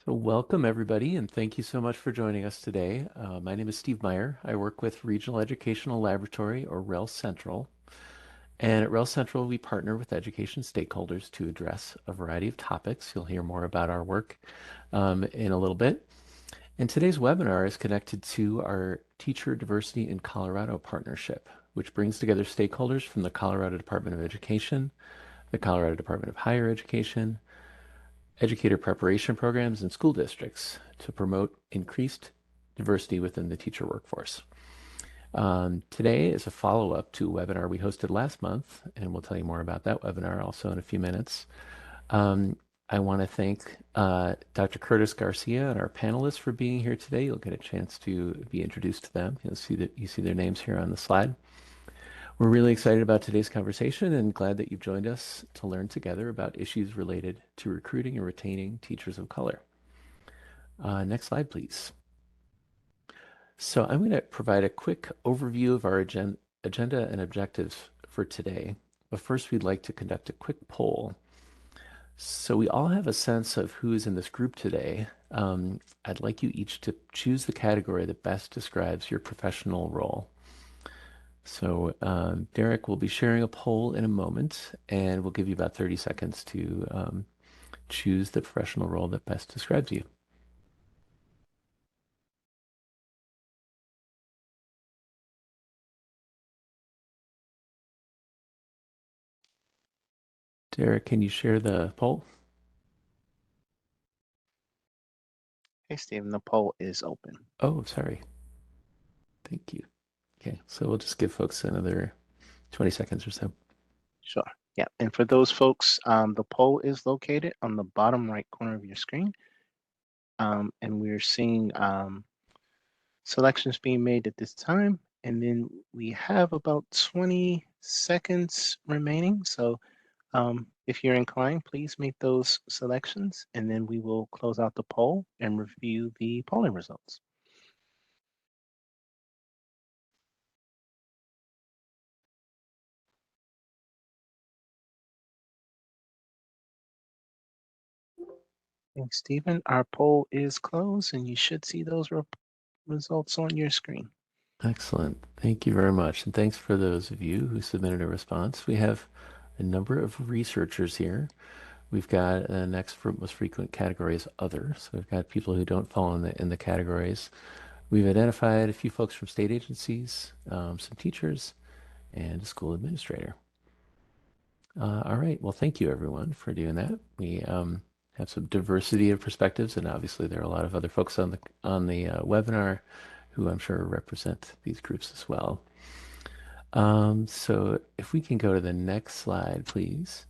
So welcome everybody, and thank you so much for joining us today. My name is Steve Meyer. I work with Regional Educational Laboratory, or REL Central. And at REL Central, we partner with education stakeholders to address a variety of topics. You'll hear more about our work in a little bit. And today's webinar is connected to our Teacher Diversity in Colorado partnership, which brings together stakeholders from the Colorado Department of Education, the Colorado Department of Higher Education, educator preparation programs, and school districts to promote increased diversity within the teacher workforce. Today is a follow-up to a webinar we hosted last month, and we'll tell you more about that webinar also in a few minutes. I want to thank Dr. Curtis Garcia and our panelists for being here today. You'll get a chance to be introduced to them. You see their names here on the slide. We're really excited about today's conversation and glad that you've joined us to learn together about issues related to recruiting and retaining teachers of color. Next slide, please. So I'm going to provide a quick overview of our agenda and objectives for today. But first, we'd like to conduct a quick poll. So we all have a sense of who is in this group today. I'd like you each to choose the category that best describes your professional role. So Derek will be sharing a poll in a moment, and we'll give you about 30 seconds to choose the professional role that best describes you. Derek, can you share the poll? Hey, Stephen, the poll is open. Oh, sorry. Thank you. Okay, so we'll just give folks another 20 seconds or so. Sure. Yeah, and for those folks, the poll is located on the bottom right corner of your screen. And we're seeing selections being made at this time. And then we have about 20 seconds remaining. So if you're inclined, please make those selections, and then we will close out the poll and review the polling results. Thanks, Stephen. Our poll is closed, and you should see those results on your screen. Excellent. Thank you very much. And thanks for those of you who submitted a response. We have a number of researchers here. We've got the next most frequent category is other. So we've got people who don't fall in the categories. We've identified a few folks from state agencies, some teachers, and a school administrator. All right. Well, thank you everyone for doing that. We have some diversity of perspectives, and obviously there are a lot of other folks on the webinar who I'm sure represent these groups as well. So if we can go to the next slide, please.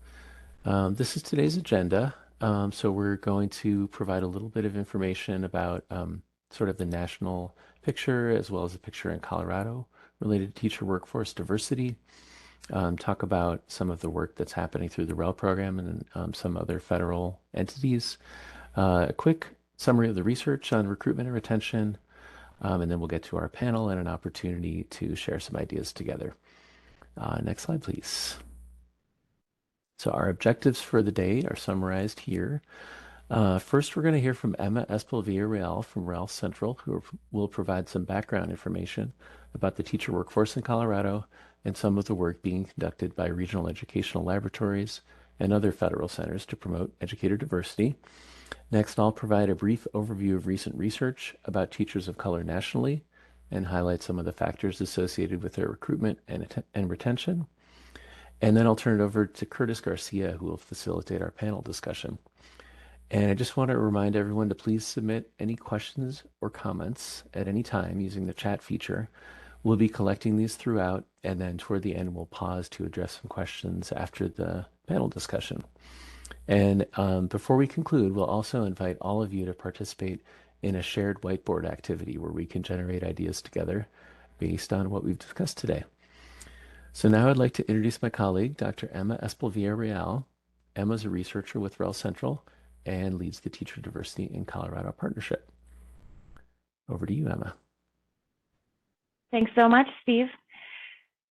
This is today's agenda. So we're going to provide a little bit of information about sort of the national picture as well as the picture in Colorado related to teacher workforce diversity. Talk about some of the work that's happening through the REL program and some other federal entities. A quick summary of the research on recruitment and retention, and then we'll get to our panel and an opportunity to share some ideas together. Next slide, please. So our objectives for the day are summarized here. First, we're going to hear from Emma Espel-Villarreal from REL Central, who will provide some background information about the teacher workforce in Colorado and some of the work being conducted by regional educational laboratories and other federal centers to promote educator diversity. Next, I'll provide a brief overview of recent research about teachers of color nationally and highlight some of the factors associated with their recruitment and retention. And then I'll turn it over to Curtis Garcia, who will facilitate our panel discussion. And I just want to remind everyone to please submit any questions or comments at any time using the chat feature. We'll be collecting these throughout, and then toward the end, we'll pause to address some questions after the panel discussion. And before we conclude, we'll also invite all of you to participate in a shared whiteboard activity where we can generate ideas together based on what we've discussed today. So now I'd like to introduce my colleague, Dr. Emma Espel-Villarreal. Emma's a researcher with REL Central and leads the Teacher Diversity in Colorado Partnership. Over to you, Emma. Thanks so much, Steve.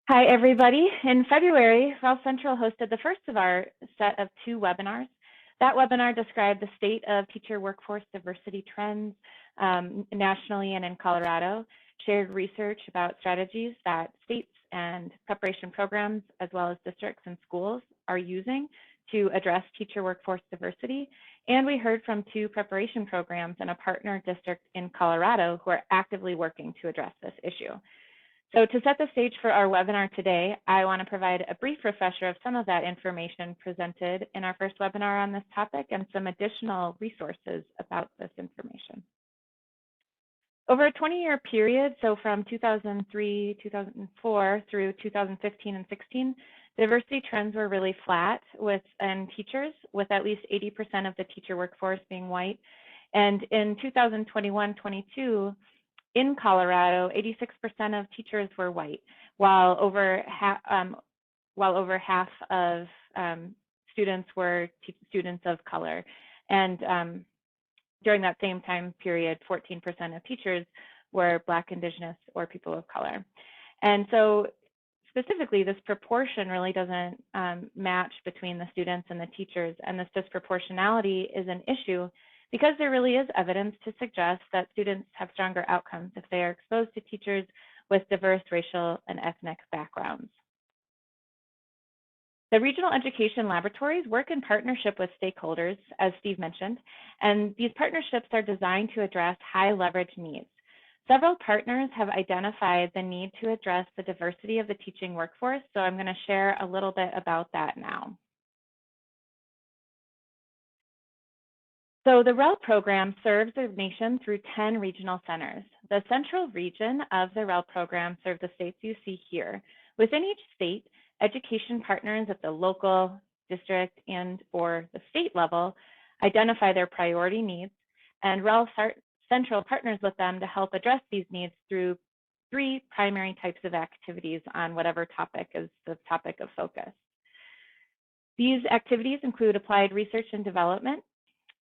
Hi, everybody. In February, REL Central hosted the first of our set of 2 webinars That webinar described the state of teacher workforce diversity trends nationally and in Colorado, shared research about strategies that states and preparation programs, as well as districts and schools, are using to address teacher workforce diversity. And we heard from 2 preparation programs and a partner district in Colorado who are actively working to address this issue. So to set the stage for our webinar today, I want to provide a brief refresher of some of that information presented in our first webinar on this topic and some additional resources about this information. Over a 20-year period, so from 2003, 2004 through 2015 and 16, diversity trends were really flat in teachers, with at least 80% of the teacher workforce being white. And in 2021-22, in Colorado, 86% of teachers were white, while over half of students were students of color. And during that same time period, 14% of teachers were Black, Indigenous, or people of color. And so specifically, this proportion really doesn't match between the students and the teachers. And this disproportionality is an issue because there really is evidence to suggest that students have stronger outcomes if they are exposed to teachers with diverse racial and ethnic backgrounds. The regional education laboratories work in partnership with stakeholders, as Steve mentioned, and these partnerships are designed to address high leverage needs. Several partners have identified the need to address the diversity of the teaching workforce, so I'm going to share a little bit about that now. So the REL program serves the nation through 10 regional centers. The central region of the REL program serves the states you see here. Within each state, education partners at the local, district, and/or the state level identify their priority needs, and REL Central partners with them to help address these needs through 3 primary types of activities on whatever topic is the topic of focus. These activities include applied research and development,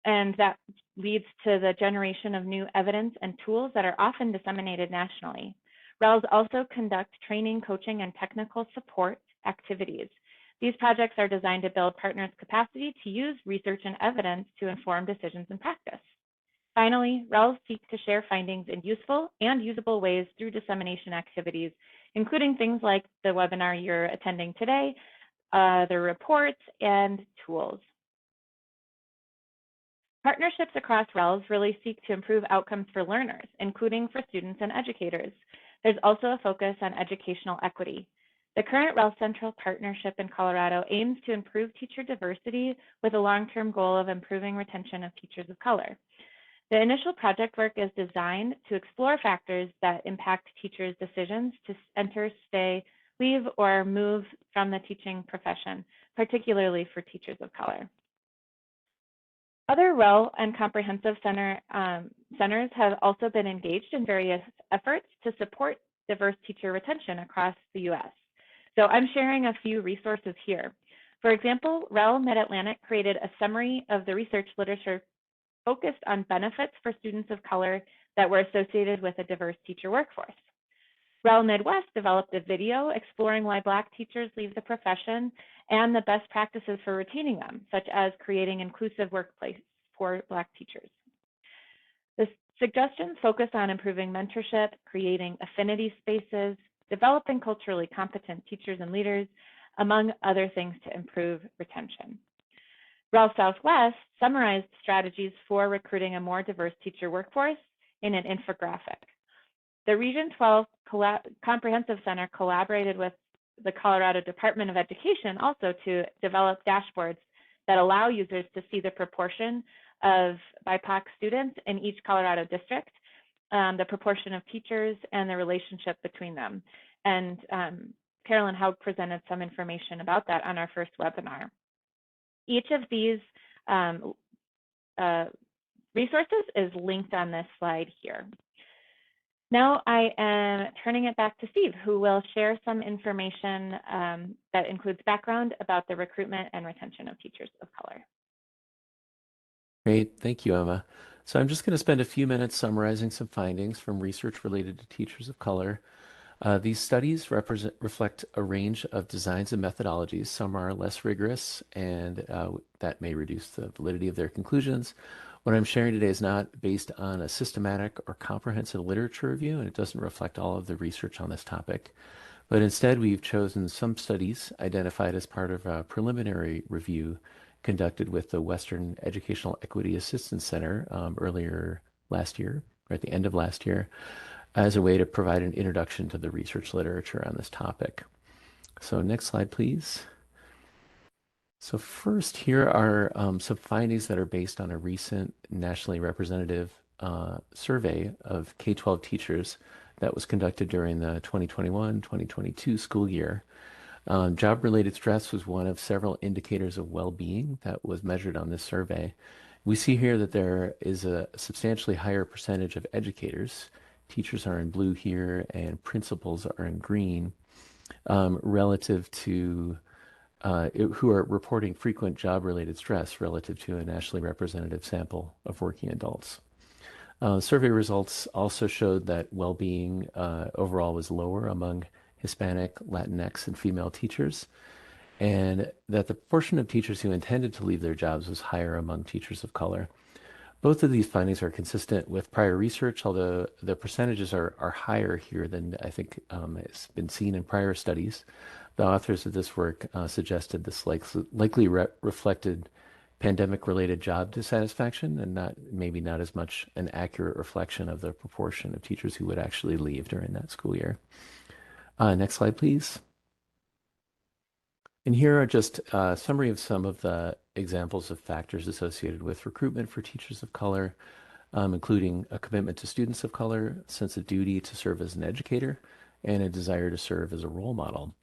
and that leads to the generation of new evidence and tools that are often disseminated nationally. RELs also conduct training, coaching, and technical support activities. These projects are designed to build partners' capacity to use research and evidence to inform decisions in practice. Finally, RELs seek to share findings in useful and usable ways through dissemination activities, including things like the webinar you're attending today, the reports, and tools. Partnerships across RELs really seek to improve outcomes for learners, including for students and educators. There's also a focus on educational equity. The current REL Central partnership in Colorado aims to improve teacher diversity with a long-term goal of improving retention of teachers of color. The initial project work is designed to explore factors that impact teachers' decisions to enter, stay, leave, or move from the teaching profession, particularly for teachers of color. Other REL and comprehensive centers have also been engaged in various efforts to support diverse teacher retention across the US. So I'm sharing a few resources here. For example, REL Mid-Atlantic created a summary of the research literature focused on benefits for students of color that were associated with a diverse teacher workforce. REL Midwest developed a video exploring why Black teachers leave the profession and the best practices for retaining them, such as creating inclusive workplace for Black teachers. The suggestions focus on improving mentorship, creating affinity spaces, developing culturally competent teachers and leaders, among other things to improve retention. REL Southwest summarized strategies for recruiting a more diverse teacher workforce in an infographic. The Region 12 Comprehensive Center collaborated with the Colorado Department of Education also to develop dashboards that allow users to see the proportion of BIPOC students in each Colorado district, the proportion of teachers, and the relationship between them. And Carolyn Haug presented some information about that on our first webinar. Each of these resources is linked on this slide here. Now I am turning it back to Steve, who will share some information that includes background about the recruitment and retention of teachers of color. Great, thank you, Emma. So I'm just going to spend a few minutes summarizing some findings from research related to teachers of color. These studies reflect a range of designs and methodologies. Some are less rigorous, and that may reduce the validity of their conclusions. What I'm sharing today is not based on a systematic or comprehensive literature review, and it doesn't reflect all of the research on this topic. But instead, we've chosen some studies identified as part of a preliminary review conducted with the Western Educational Equity Assistance Center earlier last year, or at the end of last year, as a way to provide an introduction to the research literature on this topic. So next slide, please. So first, here are some findings that are based on a recent nationally representative survey of K-12 teachers that was conducted during the 2021-2022 school year. Job-related stress was one of several indicators of well-being that was measured on this survey. We see here that there is a substantially higher percentage of educators, teachers are in blue here and principals are in green, relative to who are reporting frequent job-related stress relative to a nationally representative sample of working adults. Survey results also showed that well-being overall was lower among Hispanic, Latinx, and female teachers, and that the portion of teachers who intended to leave their jobs was higher among teachers of color. Both of these findings are consistent with prior research, although the percentages are higher here than I think has been seen in prior studies. The authors of this work suggested this likely reflected pandemic-related job dissatisfaction and maybe not as much an accurate reflection of the proportion of teachers who would actually leave during that school year. Next slide, please. And here are just a summary of some of the examples of factors associated with recruitment for teachers of color, including a commitment to students of color, sense of duty to serve as an educator, and a desire to serve as a role model.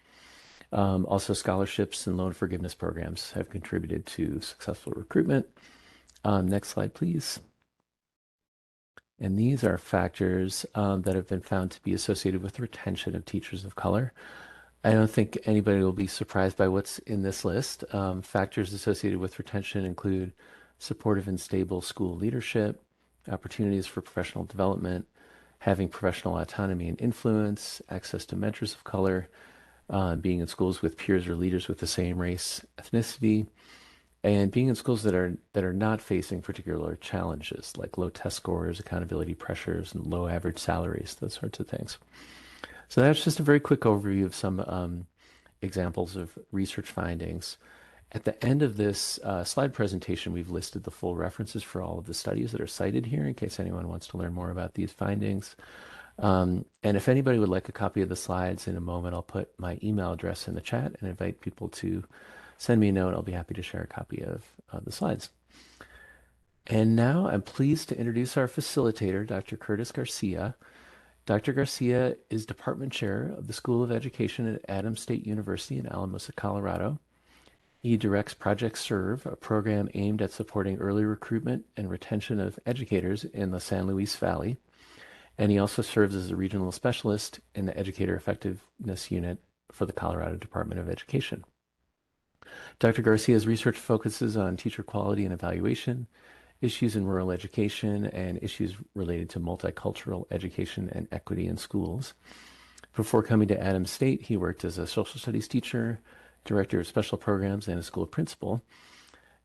Also, scholarships and loan forgiveness programs have contributed to successful recruitment. Next slide, please. And these are factors that have been found to be associated with retention of teachers of color. I don't think anybody will be surprised by what's in this list. Factors associated with retention include supportive and stable school leadership, opportunities for professional development, having professional autonomy and influence, access to mentors of color, being in schools with peers or leaders with the same race, ethnicity, and being in schools that are not facing particular challenges like low test scores, accountability pressures, and low average salaries, those sorts of things. So that's just a very quick overview of some examples of research findings. At the end of this slide presentation, we've listed the full references for all of the studies that are cited here in case anyone wants to learn more about these findings. And if anybody would like a copy of the slides, in a moment I'll put my email address in the chat and invite people to send me a note. I'll be happy to share a copy of the slides. And now I'm pleased to introduce our facilitator, Dr. Curtis Garcia. Dr. Garcia is Department Chair of the School of Education at Adams State University in Alamosa, Colorado. He directs Project Serve, a program aimed at supporting early recruitment and retention of educators in the San Luis Valley. And he also serves as a regional specialist in the Educator Effectiveness Unit for the Colorado Department of Education. Dr. Garcia's research focuses on teacher quality and evaluation, issues in rural education, and issues related to multicultural education and equity in schools. Before coming to Adams State, he worked as a social studies teacher, director of special programs, and a school principal.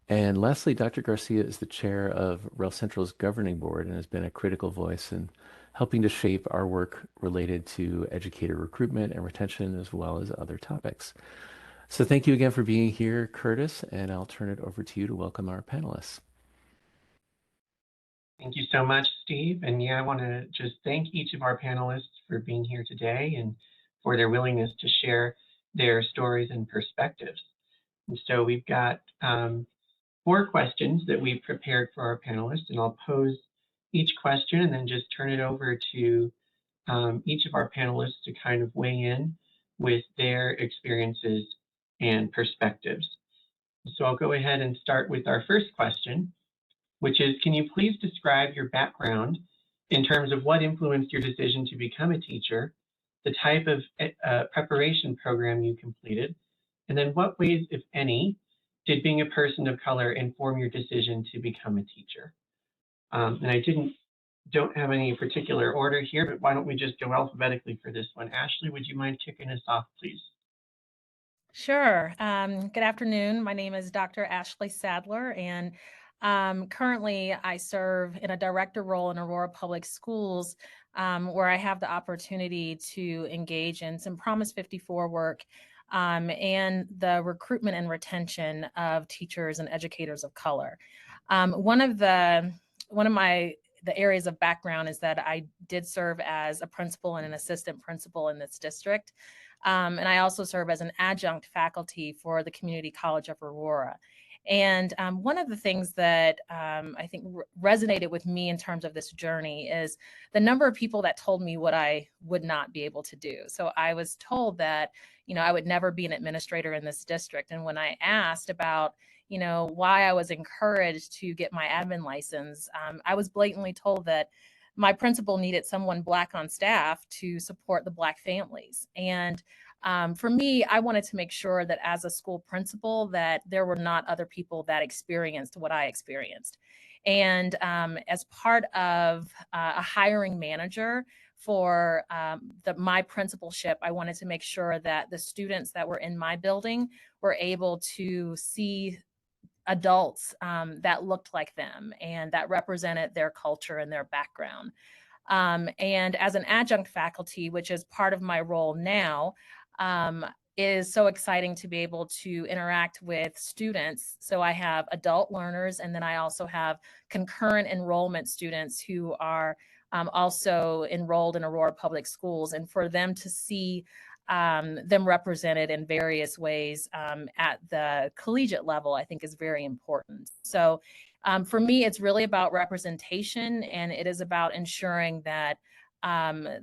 And lastly, Dr. Garcia is the chair of REL Central's governing board and has been a critical voice in helping to shape our work related to educator recruitment and retention, as well as other topics. So thank you again for being here, Curtis, and I'll turn it over to you to welcome our panelists. Thank you so much, Steve. And yeah, I want to just thank each of our panelists for being here today and for their willingness to share their stories and perspectives. And so we've got 4 questions that we've prepared for our panelists, and I'll pose each question and then just turn it over to each of our panelists to kind of weigh in with their experiences and perspectives. So I'll go ahead and start with our first question, which is, can you please describe your background in terms of what influenced your decision to become a teacher, the type of preparation program you completed, and then what ways, if any, did being a person of color inform your decision to become a teacher? And I didn't don't have any particular order here, but why don't we just go alphabetically for this one? Ashley, would you mind kicking us off, please? Sure. Good afternoon. My name is Dr. Ashley Sadler, and currently I serve in a director role in Aurora Public Schools, where I have the opportunity to engage in some Promise 54 work and the recruitment and retention of teachers and educators of color. One of the areas of background is that I did serve as a principal and an assistant principal in this district. And I also serve as an adjunct faculty for the Community College of Aurora. And one of the things that I think resonated with me in terms of this journey is the number of people that told me what I would not be able to do. So I was told that, I would never be an administrator in this district. And when I asked about, why I was encouraged to get my admin license, I was blatantly told that my principal needed someone Black on staff to support the Black families. And for me, I wanted to make sure that as a school principal, that there were not other people that experienced what I experienced. And as part of a hiring manager for my principalship, I wanted to make sure that the students that were in my building were able to see adults that looked like them and that represented their culture and their background. And as an adjunct faculty, which is part of my role now, is so exciting to be able to interact with students. So I have adult learners, and then I also have concurrent enrollment students who are also enrolled in Aurora Public Schools, and for them to see them represented in various ways at the collegiate level, I think is very important. So for me, it's really about representation, and it is about ensuring that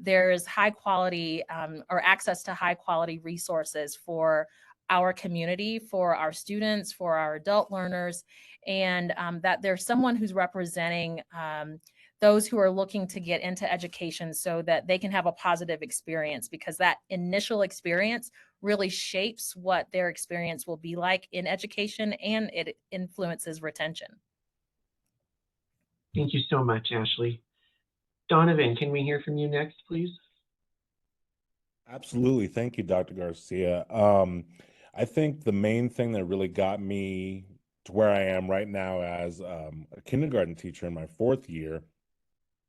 there is high quality or access to high quality resources for our community, for our students, for our adult learners, and that there's someone who's representing those who are looking to get into education so that they can have a positive experience, because that initial experience really shapes what their experience will be like in education, and it influences retention. Thank you so much, Ashley. Donovan, can we hear from you next, please? Absolutely. Thank you, Dr. Garcia. I think the main thing that really got me to where I am right now as a kindergarten teacher in my 4th year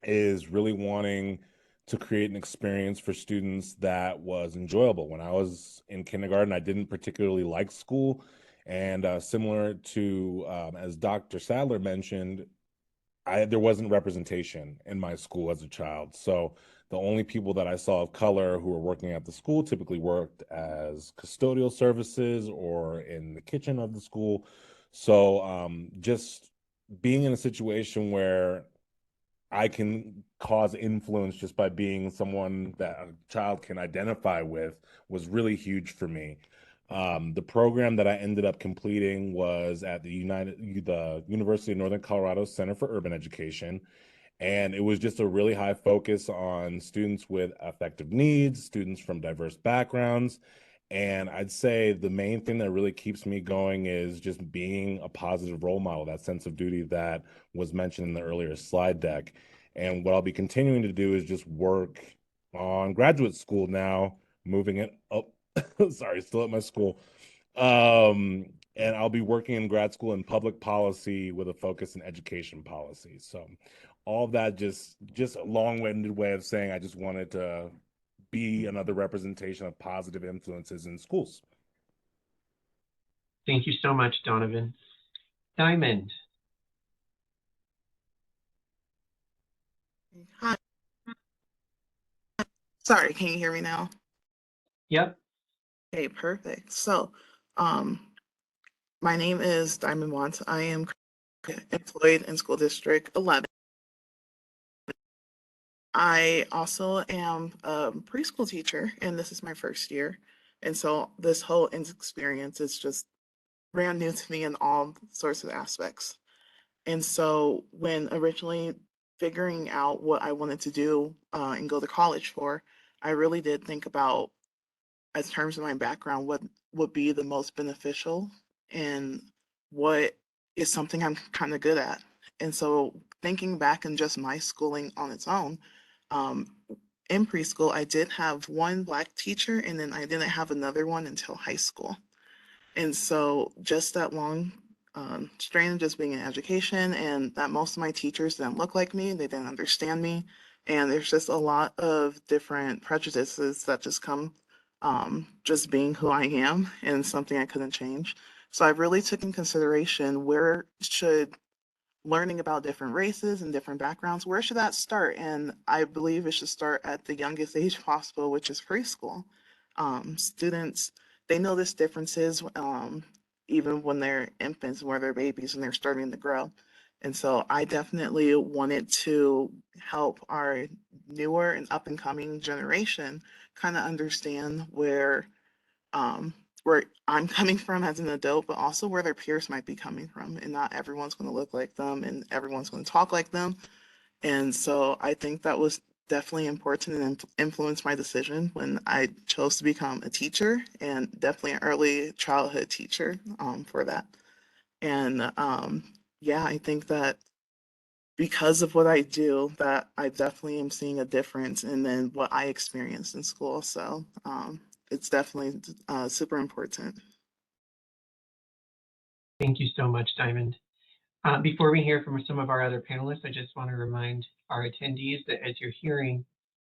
is really wanting to create an experience for students that was enjoyable. When I was in kindergarten, I didn't particularly like school. And similar to, as Dr. Sadler mentioned, there wasn't representation in my school as a child. So the only people that I saw of color who were working at the school typically worked as custodial services or in the kitchen of the school. So just being in a situation where I can cause influence just by being someone that a child can identify with was really huge for me. The program that I ended up completing was at the University of Northern Colorado Center for Urban Education. And it was just a really high focus on students with affective needs, students from diverse backgrounds. And I'd say the main thing that really keeps me going is just being a positive role model, that sense of duty that was mentioned in the earlier slide deck. And what I'll be continuing to do is just work on graduate school now, moving it up. Sorry, still at my school. And I'll be working in grad school in public policy with a focus in education policy. So all of that just a long-winded way of saying I just wanted to be another representation of positive influences in schools. Thank you so much, Donovan. Diamond. Hi. Sorry, can you hear me now? Yep. Okay, perfect. So, my name is Diamond Watts. I am employed in School District 11. I also am a preschool teacher, and this is my 1st year. And so this whole experience is just brand new to me in all sorts of aspects. And so when originally figuring out what I wanted to do and go to college for, I really did think about, as terms of my background, what would be the most beneficial and what is something I'm kind of good at. And so thinking back in just my schooling on its own, um, in preschool, I did have one Black teacher, and then I didn't have another one until high school. And so just that long strain of just being in education, and that most of my teachers didn't look like me, they didn't understand me. And there's just a lot of different prejudices that just come just being who I am, and something I couldn't change. So I really took in consideration, where should learning about different races and different backgrounds, where should that start? And I believe it should start at the youngest age possible, which is preschool. Students, they notice differences even when they're infants, when they're babies and they're starting to grow. And so I definitely wanted to help our newer and up and coming generation kind of understand where I'm coming from as an adult, but also where their peers might be coming from. And not everyone's going to look like them and everyone's going to talk like them. And so I think that was definitely important and influenced my decision when I chose to become a teacher, and definitely an early childhood teacher for that. And yeah, I think that because of what I do, that I definitely am seeing a difference in then what I experienced in school. So it's definitely super important. Thank you so much, Diamond. Before we hear from some of our other panelists, I just want to remind our attendees that as you're hearing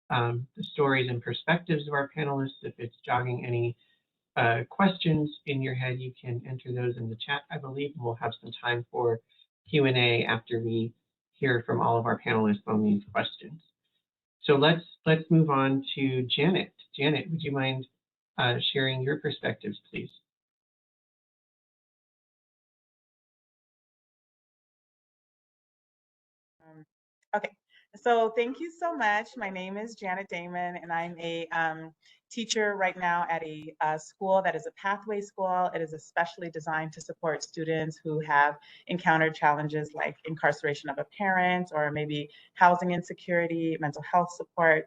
the stories and perspectives of our panelists, if it's jogging any questions in your head, you can enter those in the chat, I believe, and we'll have some time for Q&A after we hear from all of our panelists on these questions. So let's move on to Janet. Janet, would you mind sharing your perspectives, please? Okay, so thank you so much. My name is Janet Damon, and I'm a teacher right now at a school that is a pathway school. It is especially designed to support students who have encountered challenges like incarceration of a parent, or maybe housing insecurity, mental health support.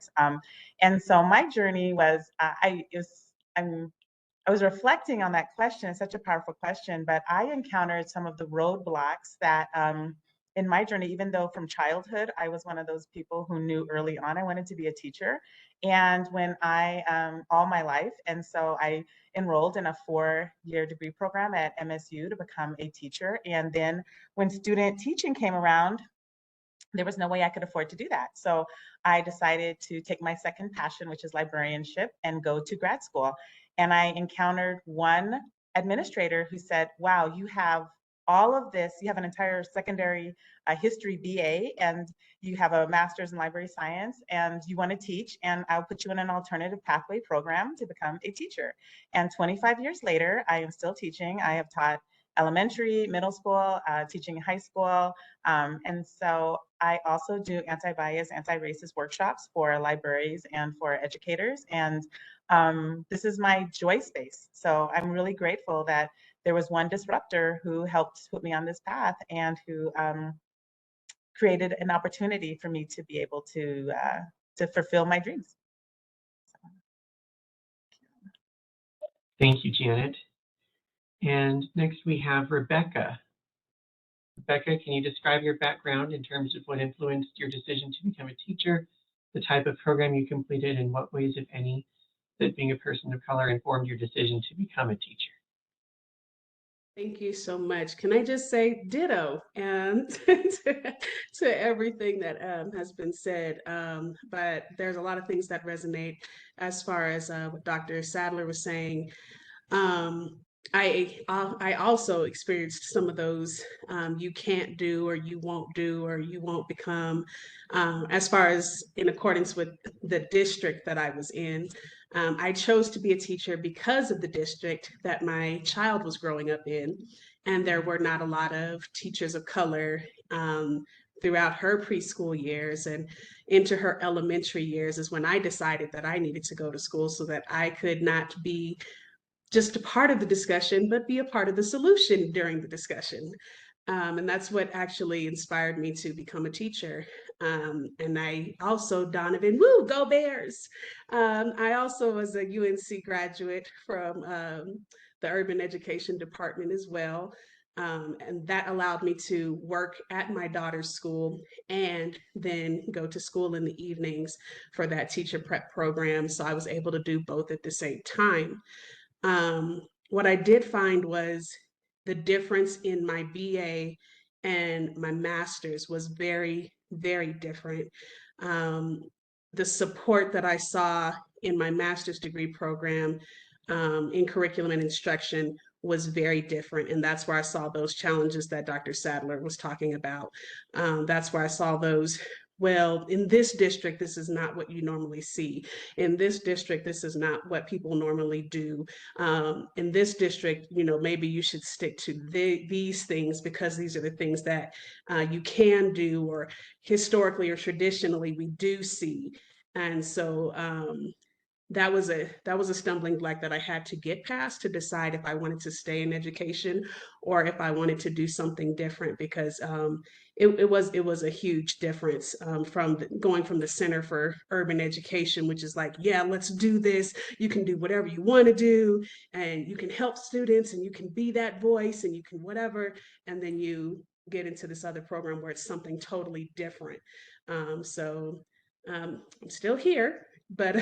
And so my journey was, I was reflecting on that question. It's such a powerful question, but I encountered some of the roadblocks that in my journey, even though from childhood, I was one of those people who knew early on I wanted to be a teacher. And when all my life, and so I enrolled in a 4-year degree program at MSU to become a teacher. And then when student teaching came around, there was no way I could afford to do that. So I decided to take my second passion, which is librarianship, and go to grad school. And I encountered one administrator who said, wow, you have all of this. You have an entire secondary history BA, and you have a master's in library science, and you want to teach, and I'll put you in an alternative pathway program to become a teacher. And 25 years later, I am still teaching. I have taught elementary, middle school, teaching high school. And so I also do anti-bias, anti-racist workshops for libraries and for educators. And this is my joy space. So I'm really grateful that there was one disruptor who helped put me on this path, and who created an opportunity for me to be able to fulfill my dreams. Thank you, Janet. And next we have Rebecca. Rebecca, can you describe your background in terms of what influenced your decision to become a teacher, the type of program you completed, and what ways, if any, that being a person of color informed your decision to become a teacher? Thank you so much. Can I just say ditto to everything that has been said? But there's a lot of things that resonate as far as what Dr. Sadler was saying. I also experienced some of those you can't do, or you won't do, or you won't become, as far as in accordance with the district that I was in. I chose to be a teacher because of the district that my child was growing up in, and there were not a lot of teachers of color throughout her preschool years and into her elementary years is when I decided that I needed to go to school so that I could not be just a part of the discussion, but be a part of the solution during the discussion. And that's what actually inspired me to become a teacher. And I also, Donovan, woo, go Bears. I also was a UNC graduate from the Urban Education Department as well. And that allowed me to work at my daughter's school and then go to school in the evenings for that teacher prep program. So I was able to do both at the same time. What I did find was the difference in my BA and my master's was very, very different. The support that I saw in my master's degree program in curriculum and instruction was very different. And that's where I saw those challenges that Dr. Sadler was talking about. That's where I saw those, well, in this district, this is not what you normally see. In this district, this is not what people normally do. In this district, you know, maybe you should stick to these things because these are the things that you can do, or historically or traditionally we do see. And so that was a stumbling block that I had to get past to decide if I wanted to stay in education or if I wanted to do something different, because it was a huge difference from going from the Center for Urban Education, which is like, yeah, let's do this. You can do whatever you want to do, and you can help students, and you can be that voice, and you can whatever. And then you get into this other program where it's something totally different. I'm still here, but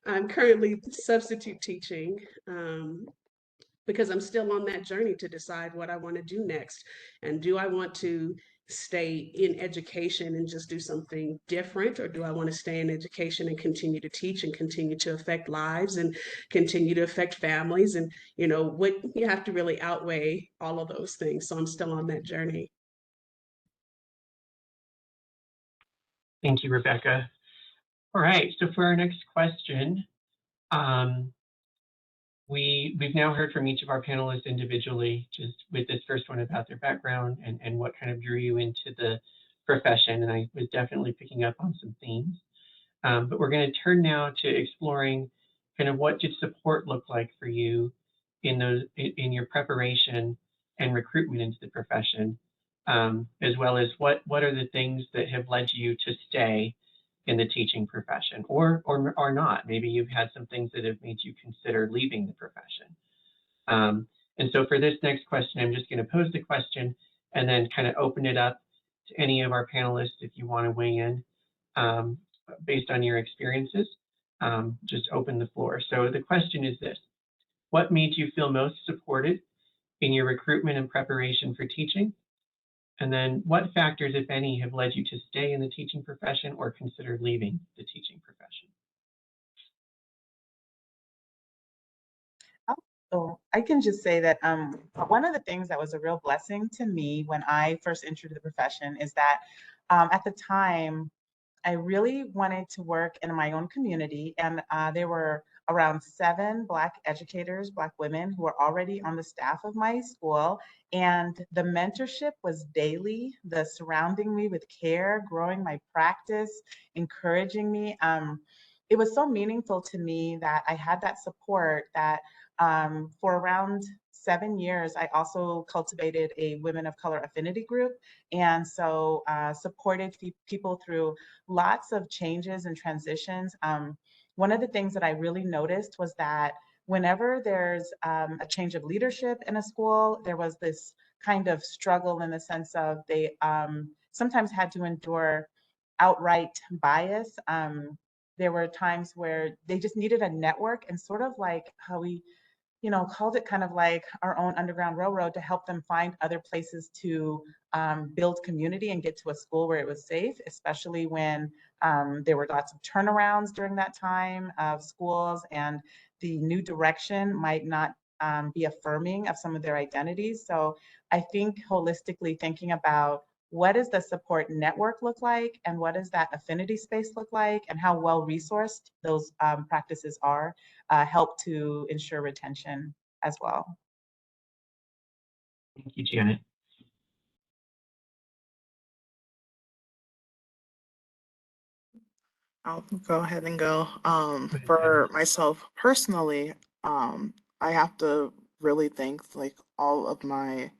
I'm currently substitute teaching because I'm still on that journey to decide what I want to do next. And do I want to stay in education and just do something different, or do I want to stay in education and continue to teach and continue to affect lives and continue to affect families? And, you know, what you have to really outweigh all of those things. So I'm still on that journey. Thank you, Rebecca. All right, so for our next question, we've now heard from each of our panelists individually, just with this first one about their background and what kind of drew you into the profession. And I was definitely picking up on some themes. But we're going to turn now to exploring kind of what did support look like for you in your preparation and recruitment into the profession, as well as what are the things that have led you to stay in the teaching profession, or not. Maybe you've had some things that have made you consider leaving the profession. And so for this next question, I'm just going to pose the question and then kind of open it up to any of our panelists if you want to weigh in based on your experiences. Just open the floor. So the question is this: what made you feel most supported in your recruitment and preparation for teaching? And then what factors, if any, have led you to stay in the teaching profession or consider leaving the teaching profession? Oh, I can just say that one of the things that was a real blessing to me when I first entered the profession is that at the time, I really wanted to work in my own community, and there were around 7 Black educators, Black women, who were already on the staff of my school, and the mentorship was daily, the surrounding me with care, growing my practice, encouraging me. It was so meaningful to me that I had that support that for around 7 years, I also cultivated a women of color affinity group, and so supported people through lots of changes and transitions. One of the things that I really noticed was that whenever there's a change of leadership in a school, there was this kind of struggle in the sense of they sometimes had to endure outright bias. There were times where they just needed a network, and sort of like how we called it kind of like our own Underground Railroad, to help them find other places to build community and get to a school where it was safe, especially when there were lots of turnarounds during that time of schools, and the new direction might not be affirming of some of their identities. So I think holistically thinking about what does the support network look like, and what does that affinity space look like, and how well resourced those practices are, help to ensure retention as well. Thank you, Janet. I'll go ahead and go. For myself personally, I have to really thank like all of my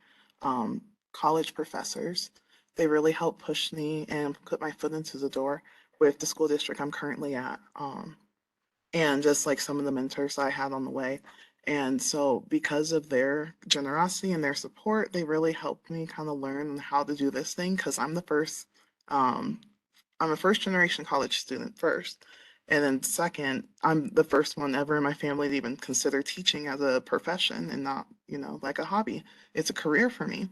college professors. They really helped push me and put my foot into the door with the school district I'm currently at. And just like some of the mentors I had on the way. And so because of their generosity and their support, they really helped me kind of learn how to do this thing, because um, I'm a first generation college student first. And then second, I'm the first one ever in my family to even consider teaching as a profession and not, like a hobby. It's a career for me.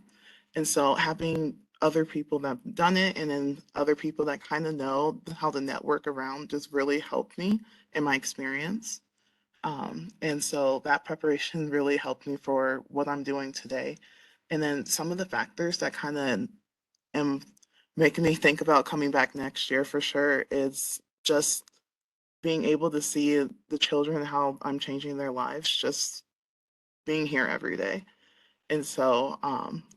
And so having other people that have done it and then other people that kind of know how to network around just really helped me in my experience. And so that preparation really helped me for what I'm doing today. And then some of the factors that kind of am making me think about coming back next year for sure is just being able to see the children, how I'm changing their lives, just being here every day. And so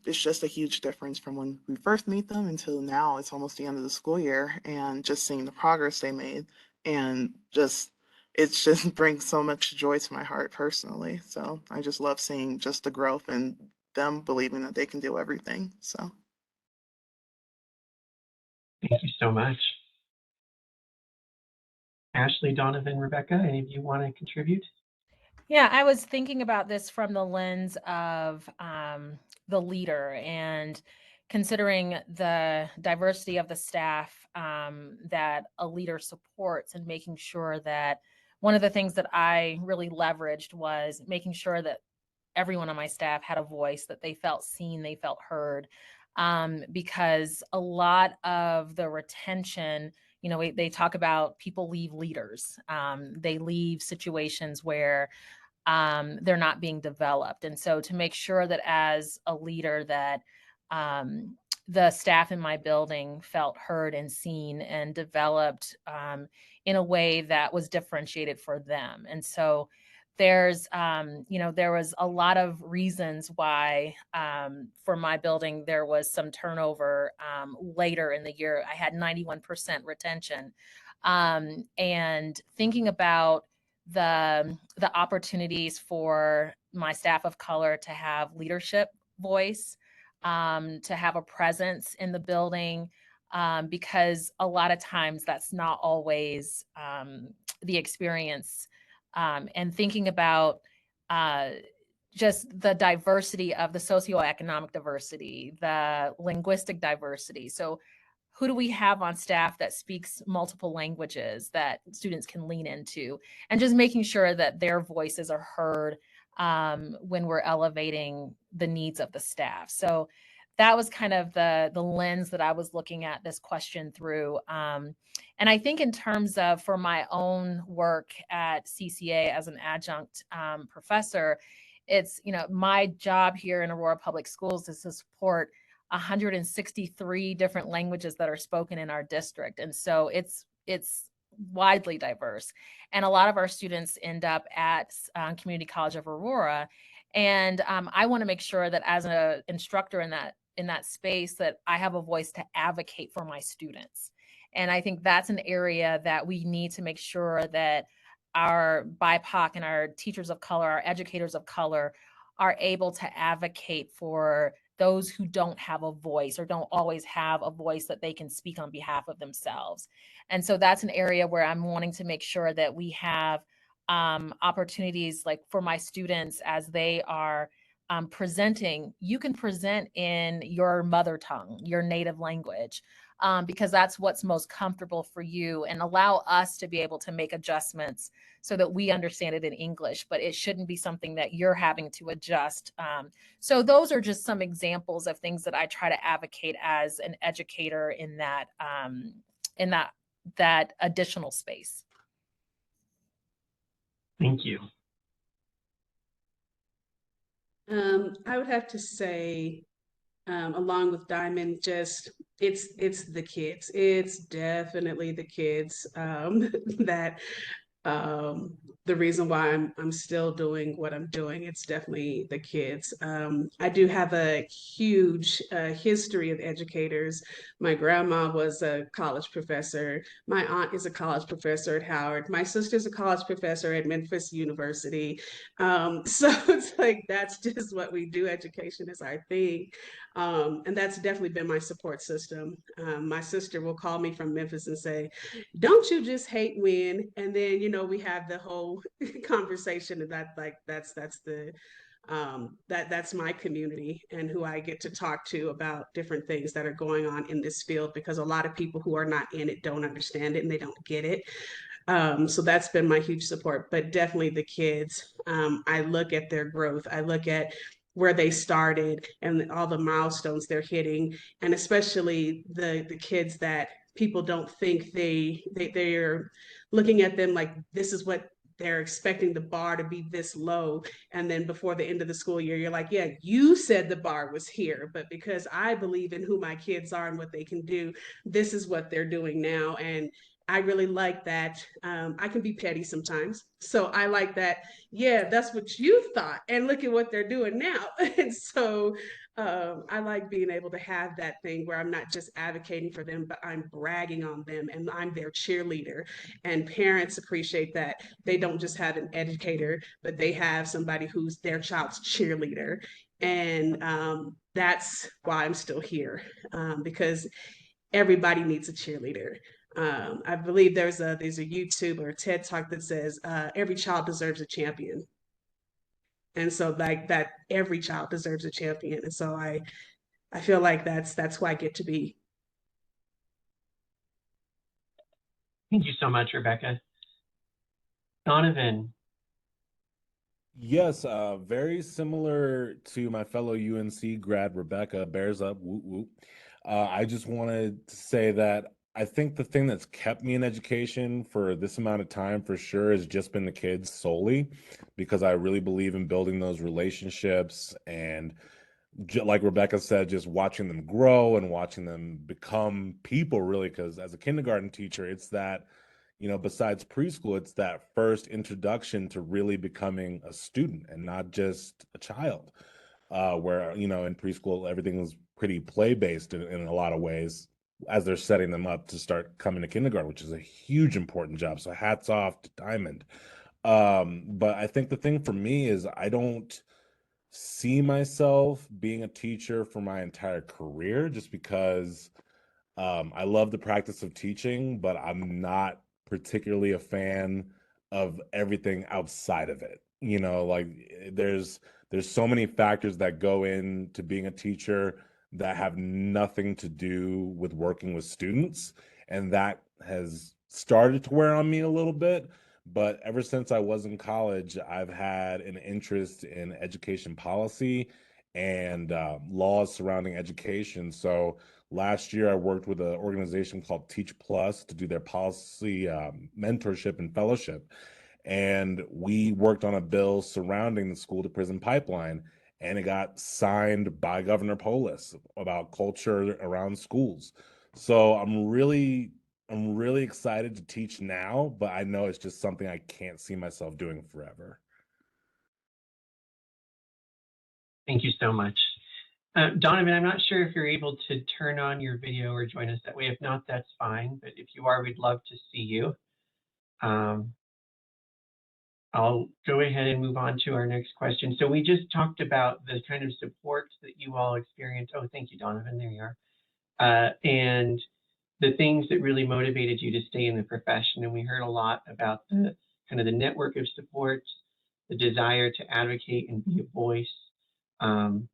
it's just a huge difference from when we first meet them until now. It's almost the end of the school year, and just seeing the progress they made, and it's just brings so much joy to my heart personally. So I just love seeing just the growth and them believing that they can do everything. So Thank you so much. Ashley, Donovan, Rebecca, any of you want to contribute? Yeah, I was thinking about this from the lens of the leader and considering the diversity of the staff that a leader supports, and making sure that one of the things that I really leveraged was making sure that everyone on my staff had a voice, that they felt seen, they felt heard. Because a lot of the retention, they talk about people leave leaders. They leave situations where they're not being developed. And so to make sure that as a leader that the staff in my building felt heard and seen and developed in a way that was differentiated for them. And so there's, there was a lot of reasons why for my building, there was some turnover later in the year. I had 91% retention. And thinking about the opportunities for my staff of color to have leadership voice, to have a presence in the building, because a lot of times that's not always the experience. And thinking about just the diversity of the socioeconomic diversity, the linguistic diversity. So who do we have on staff that speaks multiple languages that students can lean into, and just making sure that their voices are heard when we're elevating the needs of the staff. So that was kind of the lens that I was looking at this question through. And I think in terms of for my own work at CCA as an adjunct professor, it's, my job here in Aurora Public Schools is to support 163 different languages that are spoken in our district. And so it's widely diverse. And a lot of our students end up at Community College of Aurora. And I want to make sure that as an instructor in that space, that I have a voice to advocate for my students. And I think that's an area that we need to make sure that our BIPOC and our teachers of color, our educators of color, are able to advocate for those who don't have a voice or don't always have a voice that they can speak on behalf of themselves. And so that's an area where I'm wanting to make sure that we have opportunities, like for my students as they are presenting. You can present in your mother tongue, your native language, because that's what's most comfortable for you, and allow us to be able to make adjustments so that we understand it in English, but it shouldn't be something that you're having to adjust. So those are just some examples of things that I try to advocate as an educator in that additional space. Thank you. I would have to say, along with Diamond, just it's the kids. It's definitely the kids that the reason why I'm still doing what I'm doing. It's definitely the kids. I do have a huge history of educators. My grandma was a college professor. My aunt is a college professor at Howard. My sister's a college professor at Memphis University. So it's like, that's just what we do. Education is our thing. And that's definitely been my support system. My sister will call me from Memphis and say, "Don't you just hate when?" And then, we have the whole conversation, and that's my community and who I get to talk to about different things that are going on in this field, because a lot of people who are not in it don't understand it and they don't get it. So that's been my huge support, but definitely the kids. I look at their growth. I look at where they started and all the milestones they're hitting, and especially the kids that people don't think they're looking at them like this is what they're expecting the bar to be this low. And then before the end of the school year, you're like, yeah, you said the bar was here, but because I believe in who my kids are and what they can do, this is what they're doing now. And I really like that. I can be petty sometimes. So I like that. Yeah, that's what you thought. And look at what they're doing now. And so I like being able to have that thing where I'm not just advocating for them, but I'm bragging on them and I'm their cheerleader. And parents appreciate that. They don't just have an educator, but they have somebody who's their child's cheerleader. And that's why I'm still here, because everybody needs a cheerleader. I believe there's a YouTube or a TED Talk that says every child deserves a champion. And so like that, every child deserves a champion. And so I feel like that's who I get to be. Thank you so much, Rebecca. Donovan. Yes, very similar to my fellow UNC grad, Rebecca, bears up, whoop, whoop. I just wanted to say that I think the thing that's kept me in education for this amount of time for sure has just been the kids solely, because I really believe in building those relationships and like Rebecca said, just watching them grow and watching them become people, really, because as a kindergarten teacher, it's that, besides preschool, it's that first introduction to really becoming a student and not just a child, where, in preschool, everything was pretty play-based in a lot of ways as they're setting them up to start coming to kindergarten, which is a huge important job. So hats off to Diamond. But I think the thing for me is I don't see myself being a teacher for my entire career, just because I love the practice of teaching, but I'm not particularly a fan of everything outside of it. Like there's so many factors that go into being a teacher that have nothing to do with working with students, and that has started to wear on me a little bit. But ever since I was in college, I've had an interest in education policy and laws surrounding education. So last year, I worked with an organization called Teach Plus to do their policy mentorship and fellowship. And we worked on a bill surrounding the school to prison pipeline, and it got signed by Governor Polis about culture around schools. So I'm really excited to teach now, but I know it's just something I can't see myself doing forever. Thank you so much. Donovan, I'm not sure if you're able to turn on your video or join us that way. If not, that's fine. But if you are, we'd love to see you. I'll go ahead and move on to our next question. So we just talked about the kind of support that you all experience. Oh, thank you, Donovan. There you are. And the things that really motivated you to stay in the profession. And we heard a lot about the kind of the network of support, the desire to advocate and be a voice, and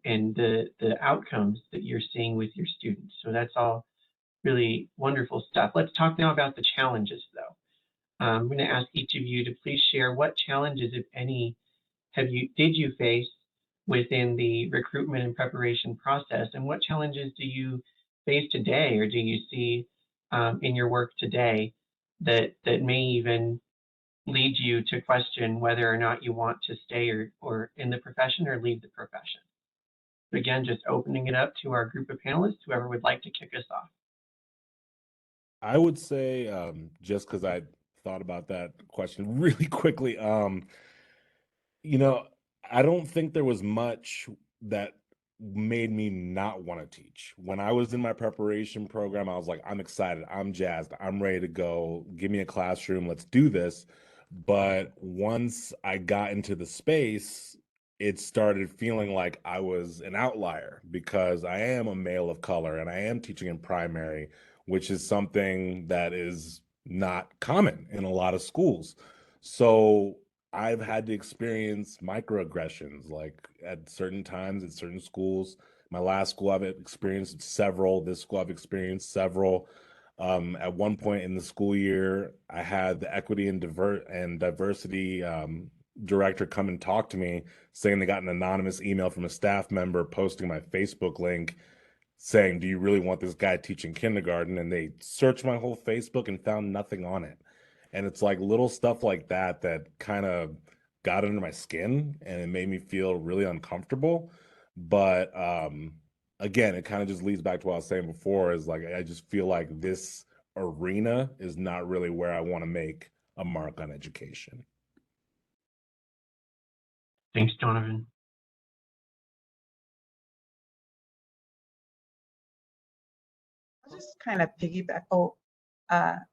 the outcomes that you're seeing with your students. So that's all really wonderful stuff. Let's talk now about the challenges, though. I'm going to ask each of you to please share what challenges, if any, did you face within the recruitment and preparation process, and what challenges do you face today, or do you see in your work today that may even lead you to question whether or not you want to stay or in the profession or leave the profession? So again, just opening it up to our group of panelists, whoever would like to kick us off. I would say, just because I thought about that question really quickly, I don't think there was much that made me not want to teach. When I was in my preparation program, I was like, I'm excited, I'm jazzed, I'm ready to go. Give me a classroom, let's do this. But once I got into the space it started feeling like I was an outlier because I am a male of color and I am teaching in primary, which is something that is not common in a lot of schools. So I've had to experience microaggressions like at certain times at certain schools. My last school, I've experienced several. This school, I've experienced several. At one point in the school year, I had the equity and diversity director come and talk to me, saying they got an anonymous email from a staff member posting my Facebook link saying, "Do you really want this guy teaching kindergarten?" And they searched my whole Facebook and found nothing on it. And it's like little stuff like that that kind of got under my skin and it made me feel really uncomfortable. But again, it kind of just leads back to what I was saying before, is like I just feel like this arena is not really where I want to make a mark on education. Thanks, Donovan. I'll just kind of piggyback. I'll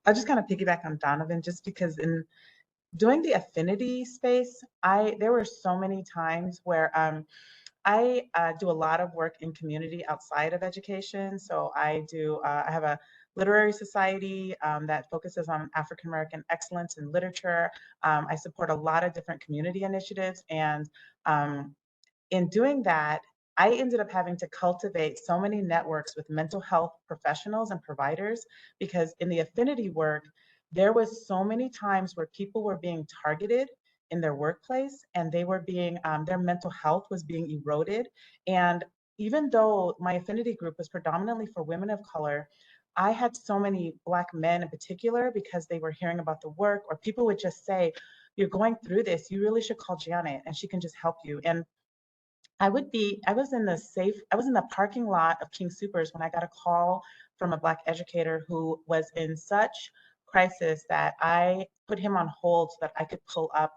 just kind of piggyback on Donovan, just because in doing the affinity space, there were so many times where I do a lot of work in community outside of education. So I have a literary society that focuses on African American excellence in literature. I support a lot of different community initiatives, and in doing that, I ended up having to cultivate so many networks with mental health professionals and providers, because in the affinity work, there was so many times where people were being targeted in their workplace, and they were being their mental health was being eroded. And even though my affinity group was predominantly for women of color, I had so many Black men in particular, because they were hearing about the work, or people would just say, "You're going through this, you really should call Janet and she can just help you." And I was in the parking lot of King Soopers when I got a call from a Black educator who was in such crisis that I put him on hold so that I could pull up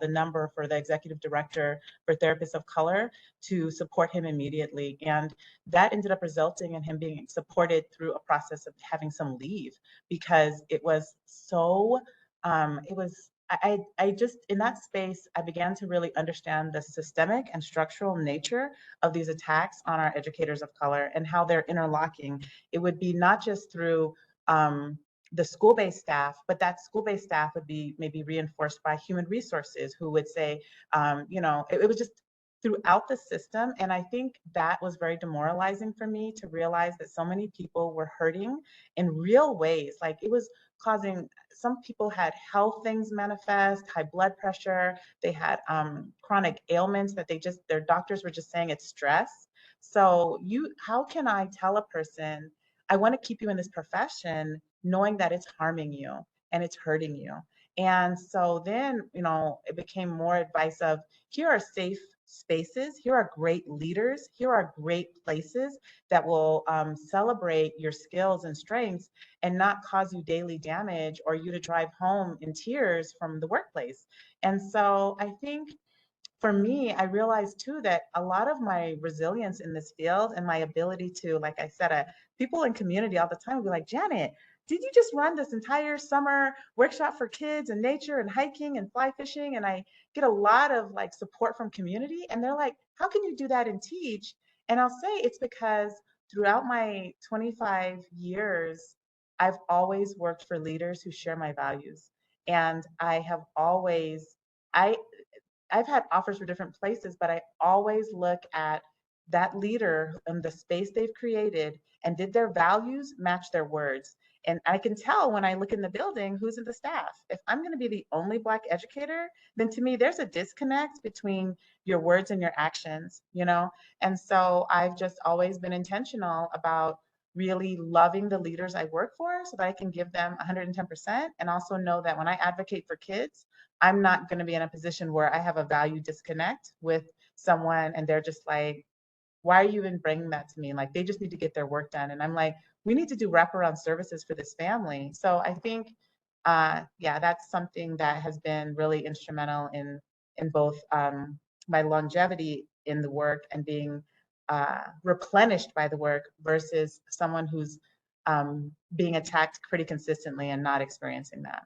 the number for the executive director for therapists of color to support him immediately. And that ended up resulting in him being supported through a process of having some leave, because it was so, it was I just, in that space, I began to really understand the systemic and structural nature of these attacks on our educators of color and how they're interlocking. It would be not just through the school-based staff, but that school-based staff would be maybe reinforced by human resources who would say, it was just throughout the system. And I think that was very demoralizing for me to realize that so many people were hurting in real ways. Like, it was causing, some people had health things manifest, high blood pressure, they had chronic ailments that their doctors were just saying it's stress. So how can I tell a person, I want to keep you in this profession, knowing that it's harming you and it's hurting you? And so then, it became more advice of, here are safe spaces, here are great leaders, here are great places that will celebrate your skills and strengths and not cause you daily damage or you to drive home in tears from the workplace. And so I think, for me, I realized too that a lot of my resilience in this field and my ability to, like I said, people in community all the time would be like, "Janet, did you just run this entire summer workshop for kids and nature and hiking and fly fishing?" And I get a lot of like support from community, and they're like, "How can you do that and teach?" And I'll say it's because throughout my 25 years, I've always worked for leaders who share my values. And I I've had offers for different places, but I always look at that leader and the space they've created, and did their values match their words? And I can tell when I look in the building who's in the staff. If I'm going to be the only Black educator, then to me, there's a disconnect between your words and your actions. And so I've just always been intentional about really loving the leaders I work for so that I can give them 110%, and also know that when I advocate for kids, I'm not going to be in a position where I have a value disconnect with someone and they're just like, "Why are you even bringing that to me?" Like, they just need to get their work done. And I'm like, we need to do wraparound services for this family. So I think, yeah, that's something that has been really instrumental in both my longevity in the work and being replenished by the work, versus someone who's being attacked pretty consistently and not experiencing that.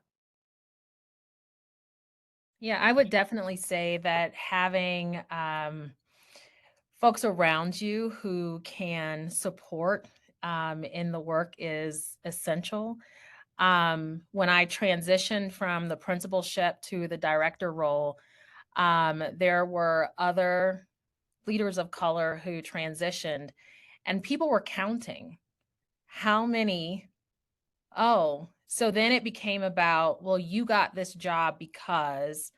Yeah, I would definitely say that having folks around you who can support in the work is essential. When I transitioned from the principalship to the director role, there were other leaders of color who transitioned, and people were counting how many. Oh, so then it became about, well, you got this job because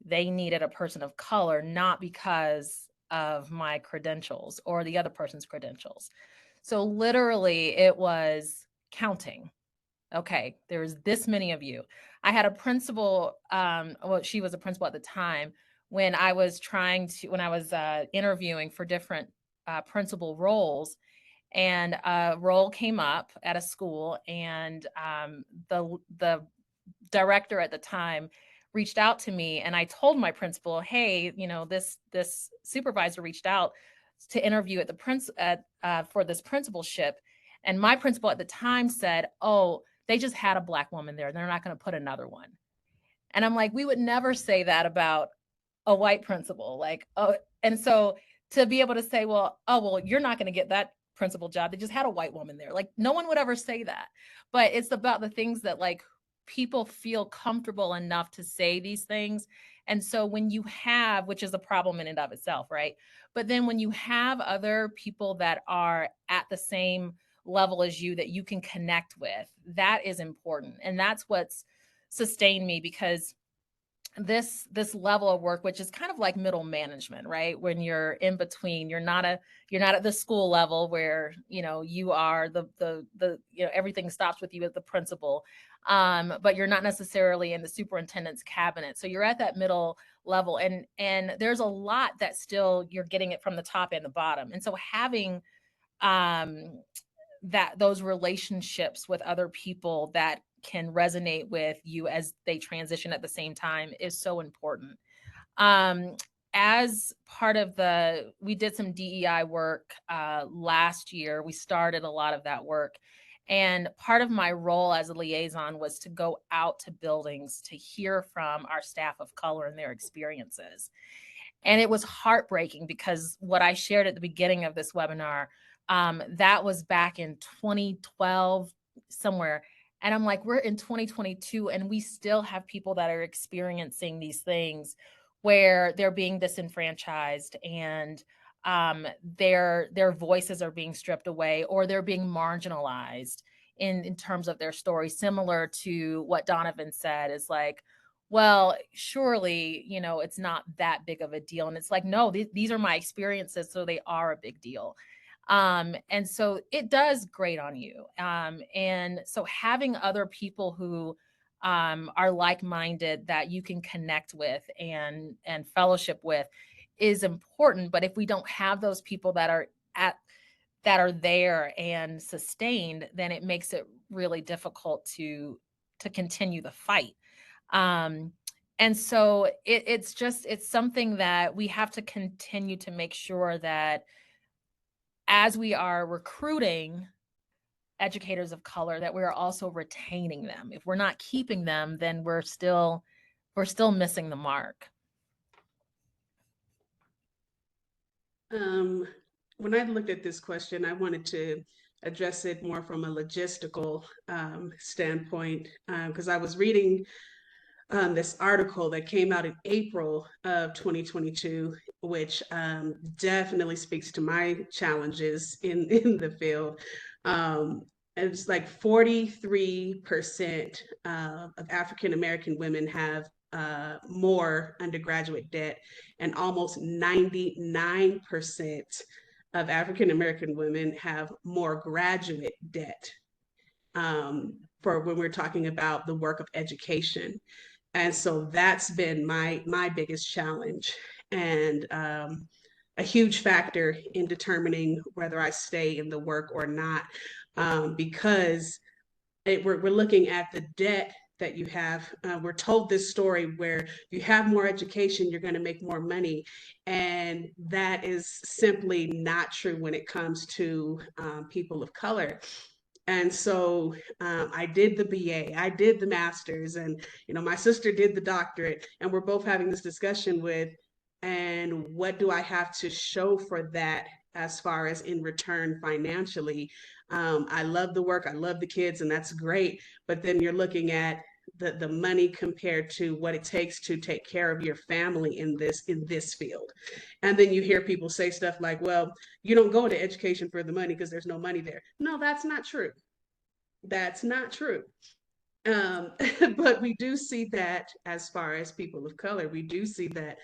they needed a person of color, not because of my credentials or the other person's credentials. So literally, it was counting. Okay, there's this many of you. I had a principal, well, she was a principal at the time, when I was interviewing for different principal roles, and a role came up at a school, and the director at the time reached out to me, and I told my principal, hey, this supervisor reached out to interview at for this principalship, and my principal at the time said, oh, they just had a Black woman there, they're not going to put another one. And I'm like, we would never say that about a white principal. Like, oh, and so to be able to say, well, you're not going to get that principal job, they just had a white woman there. Like, no one would ever say that. But it's about the things that, like, people feel comfortable enough to say these things. And so when you have, which is a problem in and of itself, right? But then when you have other people that are at the same level as you that you can connect with, that is important. And that's what's sustained me, because this level of work, which is kind of like middle management, right? When you're in between, you're not at the school level where you are the everything stops with you as the principal, but you're not necessarily in the superintendent's cabinet. So you're at that middle level, and there's a lot that still you're getting it from the top and the bottom. And so having those relationships with other people that can resonate with you as they transition at the same time is so important. As part of we did some DEI work last year. We started a lot of that work. And part of my role as a liaison was to go out to buildings to hear from our staff of color and their experiences. And it was heartbreaking, because what I shared at the beginning of this webinar, that was back in 2012 somewhere. And I'm like, we're in 2022 and we still have people that are experiencing these things where they're being disenfranchised, and their voices are being stripped away, or they're being marginalized in terms of their story. Similar to what Donovan said, is like, well, surely, it's not that big of a deal. And it's like, no, these are my experiences, so they are a big deal. And so it does grate on you. And so having other people who are like-minded that you can connect with and fellowship with is important. But if we don't have those people that are there and sustained, then it makes it really difficult to continue the fight. And so it's something that we have to continue to make sure that as we are recruiting educators of color, that we're also retaining them. If we're not keeping them, then we're still missing the mark. When I looked at this question, I wanted to address it more from a logistical standpoint, because I was reading this article that came out in April of 2022, which definitely speaks to my challenges in the field. It's like 43% of African American women have more undergraduate debt, and almost 99% of African American women have more graduate debt, for when we're talking about the work of education. And so that's been my biggest challenge, and a huge factor in determining whether I stay in the work or not, because we're looking at the debt that you have. We're told this story where you have more education, you're going to make more money. And that is simply not true when it comes to people of color. And so I did the BA, I did the master's, and my sister did the doctorate, and we're both having this discussion with, and what do I have to show for that as far as in return financially? I love the work, I love the kids, and that's great. But then you're looking at the money compared to what it takes to take care of your family in this field. And then you hear people say stuff like, well, you don't go into education for the money because there's no money there. No, that's not true. That's not true. But we do see that as far as people of color, we do see that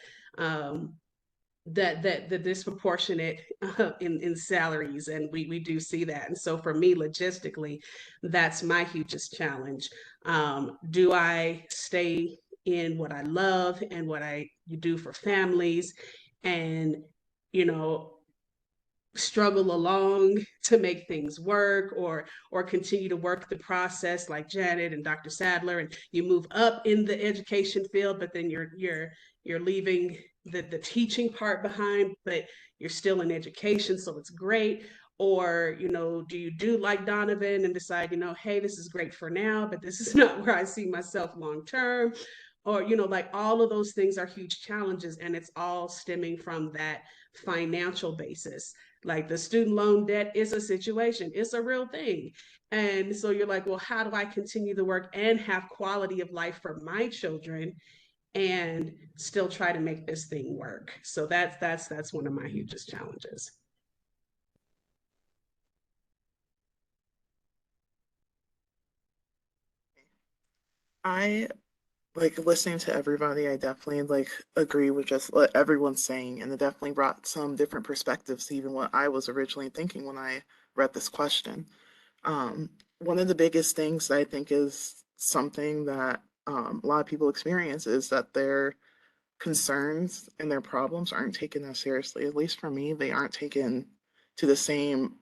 that the disproportionate in salaries, and we do see that. And so for me, logistically, that's my hugest challenge. Do I stay in what I love and what I do for families, and struggle along to make things work, or continue to work the process like Janet and Dr. Sadler, and you move up in the education field, but then you're leaving the teaching part behind, but you're still in education, so it's great. Or do you do like Donovan and decide, hey, this is great for now, but this is not where I see myself long term? Or like all of those things are huge challenges, and it's all stemming from that financial basis. Like the student loan debt is a situation, it's a real thing. And so you're like, well, how do I continue the work and have quality of life for my children and still try to make this thing work? So that's one of my hugest challenges. I like listening to everybody. I definitely agree with just what everyone's saying, and it definitely brought some different perspectives to even what I was originally thinking when I read this question. One of the biggest things that I think is something that a lot of people experience is that their concerns and their problems aren't taken as seriously. At least for me, they aren't taken to the same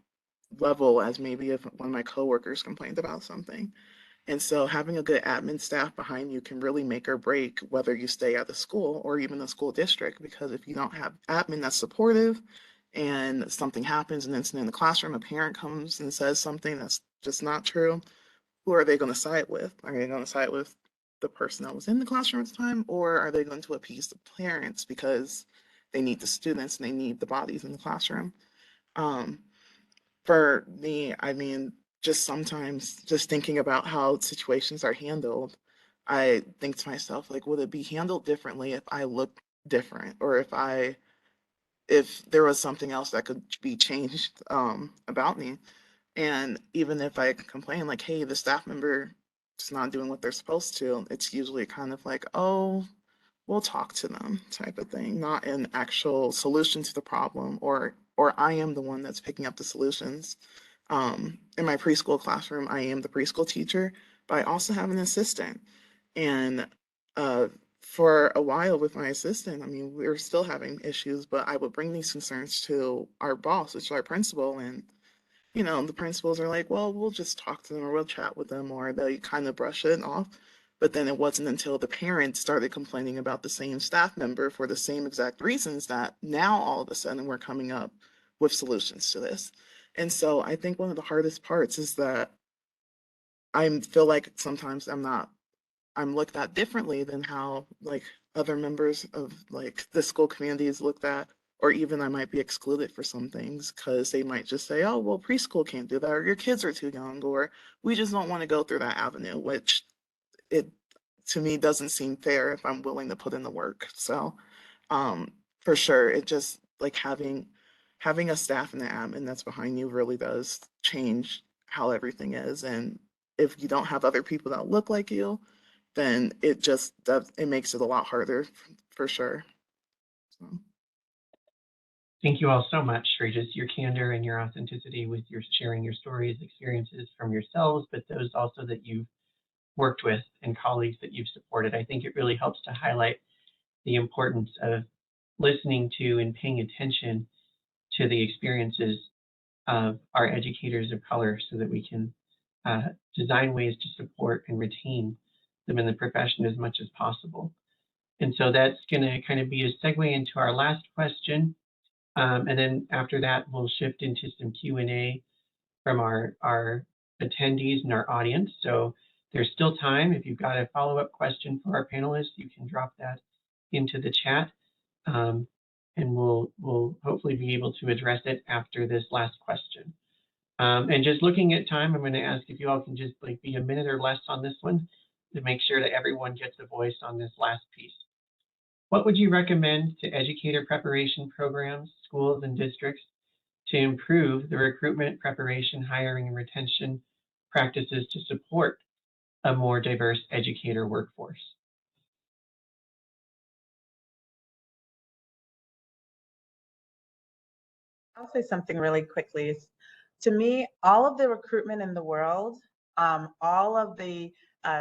level as maybe if one of my coworkers complained about something. And so having a good admin staff behind you can really make or break whether you stay at the school or even the school district, because if you don't have admin that's supportive and something happens, an incident in the classroom, a parent comes and says something that's just not true, who are they going to side with? Are they going to side with the person that was in the classroom at the time, or are they going to appease the parents because they need the students and they need the bodies in the classroom? Um, for me, I mean, just sometimes just thinking about how situations are handled, I think to myself, like, would it be handled differently if I looked different, or if there was something else that could be changed about me? And even if I complain, like, hey, the staff member is not doing what they're supposed to, it's usually kind of like, oh, we'll talk to them type of thing, not an actual solution to the problem, or I am the one that's picking up the solutions. In my preschool classroom, I am the preschool teacher, but I also have an assistant. And uh, for a while with my assistant, I mean, we were still having issues, but I would bring these concerns to our boss, which is our principal, and the principals are like, well, we'll just talk to them or we'll chat with them, or they kind of brush it off. But then it wasn't until the parents started complaining about the same staff member for the same exact reasons that now all of a sudden we're coming up with solutions to this. And so I think one of the hardest parts is that I feel like sometimes I'm looked at differently than how like other members of like the school community is looked at, or even I might be excluded for some things because they might just say, oh, well, preschool can't do that, or your kids are too young, or we just don't want to go through that avenue, which it to me doesn't seem fair if I'm willing to put in the work. So for sure, it just like having a staff and an admin that's behind you really does change how everything is. And if you don't have other people that look like you, then it makes it a lot harder for sure. So. Thank you all so much for just your candor and your authenticity with your sharing your stories, experiences from yourselves, but those also that you've worked with and colleagues that you've supported. I think it really helps to highlight the importance of listening to and paying attention to the experiences of our educators of color so that we can design ways to support and retain them in the profession as much as possible. And so that's going to kind of be a segue into our last question. And then after that, we'll shift into some Q&A from our attendees in our audience. So there's still time. If you've got a follow-up question for our panelists, you can drop that into the chat. And we'll hopefully be able to address it after this last question. And just looking at time, I'm going to ask if you all can just be a minute or less on this one to make sure that everyone gets a voice on this last piece. What would you recommend to educator preparation programs, schools, and districts to improve the recruitment, preparation, hiring, and retention practices to support a more diverse educator workforce? I'll say something really quickly. To me, all of the recruitment in the world, all of the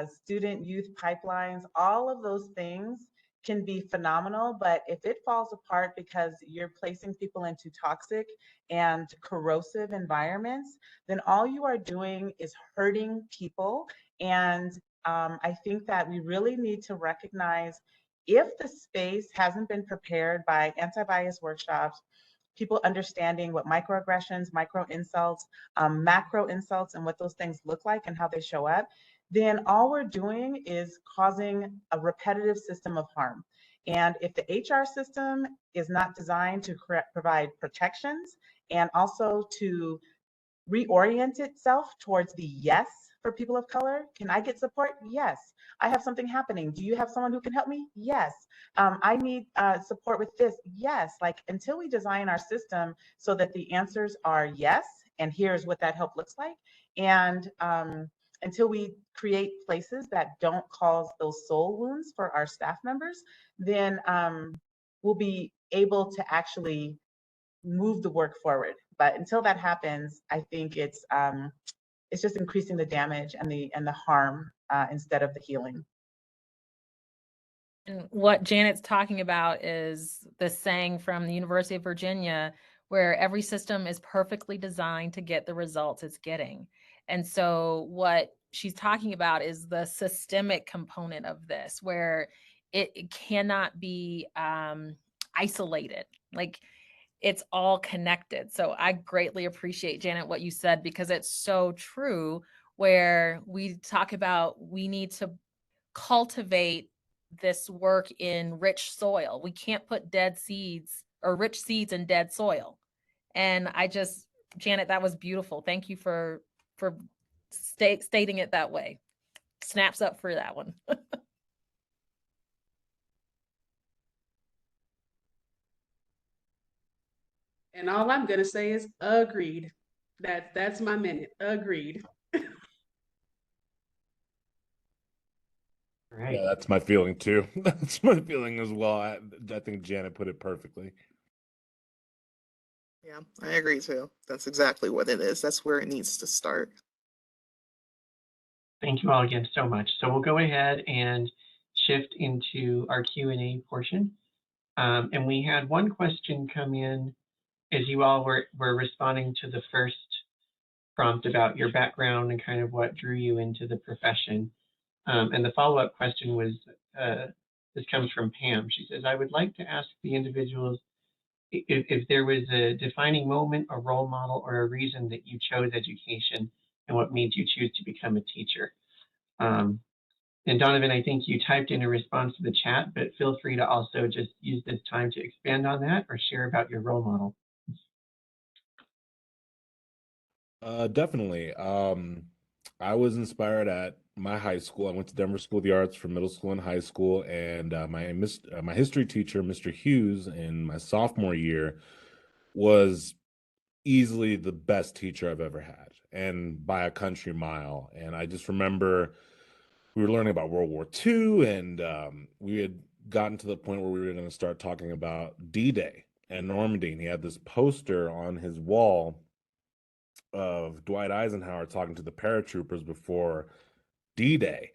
student youth pipelines, all of those things can be phenomenal, but if it falls apart because you're placing people into toxic and corrosive environments, then all you are doing is hurting people. And I think that we really need to recognize if the space hasn't been prepared by anti-bias workshops, people understanding what microaggressions, micro insults, macro insults, and what those things look like and how they show up, then all we're doing is causing a repetitive system of harm. And if the HR system is not designed to provide protections and also to reorient itself towards the yes for people of color. Can I get support? Yes. I have something happening. Do you have someone who can help me? Yes. I need support with this. Yes. Like until we design our system so that the answers are yes, and here's what that help looks like. And until we create places that don't cause those soul wounds for our staff members, then we'll be able to actually move the work forward. But until that happens, I think it's just increasing the damage and the harm instead of the healing. And what Janet's talking about is the saying from the University of Virginia, where every system is perfectly designed to get the results it's getting. And so what she's talking about is the systemic component of this, where it cannot be isolated. Like it's all connected. So I greatly appreciate, Janet, what you said, because it's so true, where we talk about we need to cultivate this work in rich soil. We can't put dead seeds or rich seeds in dead soil. And Janet, that was beautiful. Thank you for stating it that way. Snaps up for that one. And all I'm gonna say is agreed. That's my minute. Agreed. Right. Yeah, that's my feeling too. That's my feeling as well. I think Janet put it perfectly. Yeah, I agree too. That's exactly what it is. That's where it needs to start. Thank you all again so much. So we'll go ahead and shift into our Q&A portion. And we had one question come in as you all were responding to the first prompt about your background and kind of what drew you into the profession. And the follow-up question was, this comes from Pam. She says, I would like to ask the individuals if there was a defining moment, a role model, or a reason that you chose education and what made you choose to become a teacher. And Donovan, I think you typed in a response to the chat, but feel free to also just use this time to expand on that or share about your role model. Definitely. I was inspired at my high school. I went to Denver School of the Arts for middle school and high school, and my history teacher, Mr. Hughes, in my sophomore year, was easily the best teacher I've ever had, and by a country mile. And I just remember we were learning about World War II, and we had gotten to the point where we were going to start talking about D-Day and Normandy. And he had this poster on his wall of Dwight Eisenhower talking to the paratroopers before D-Day.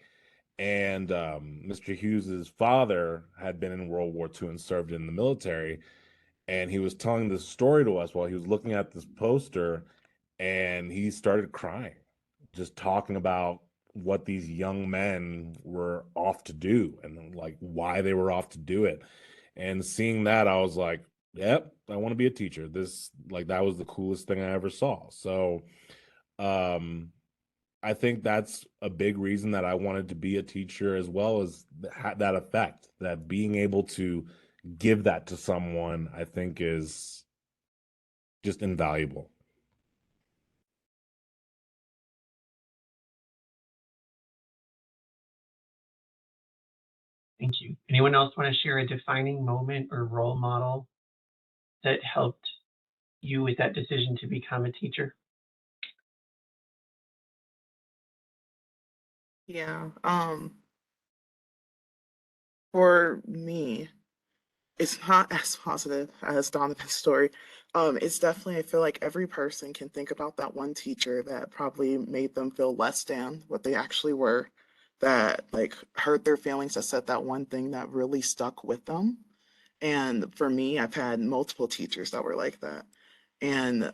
And Mr. Hughes's father had been in World War II and served in the military. And he was telling this story to us while he was looking at this poster, and he started crying, just talking about what these young men were off to do and like why they were off to do it. And seeing that, I was like, yep, I want to be a teacher. That was the coolest thing I ever saw. So I think that's a big reason that I wanted to be a teacher, as well as that effect, that being able to give that to someone, I think is just invaluable. Thank you. Anyone else want to share a defining moment or role model that helped you with that decision to become a teacher? Yeah. For me, it's not as positive as Donovan's story. It's definitely, I feel like every person can think about that one teacher that probably made them feel less than what they actually were, that like hurt their feelings, that said that one thing that really stuck with them. And for me, I've had multiple teachers that were like that. And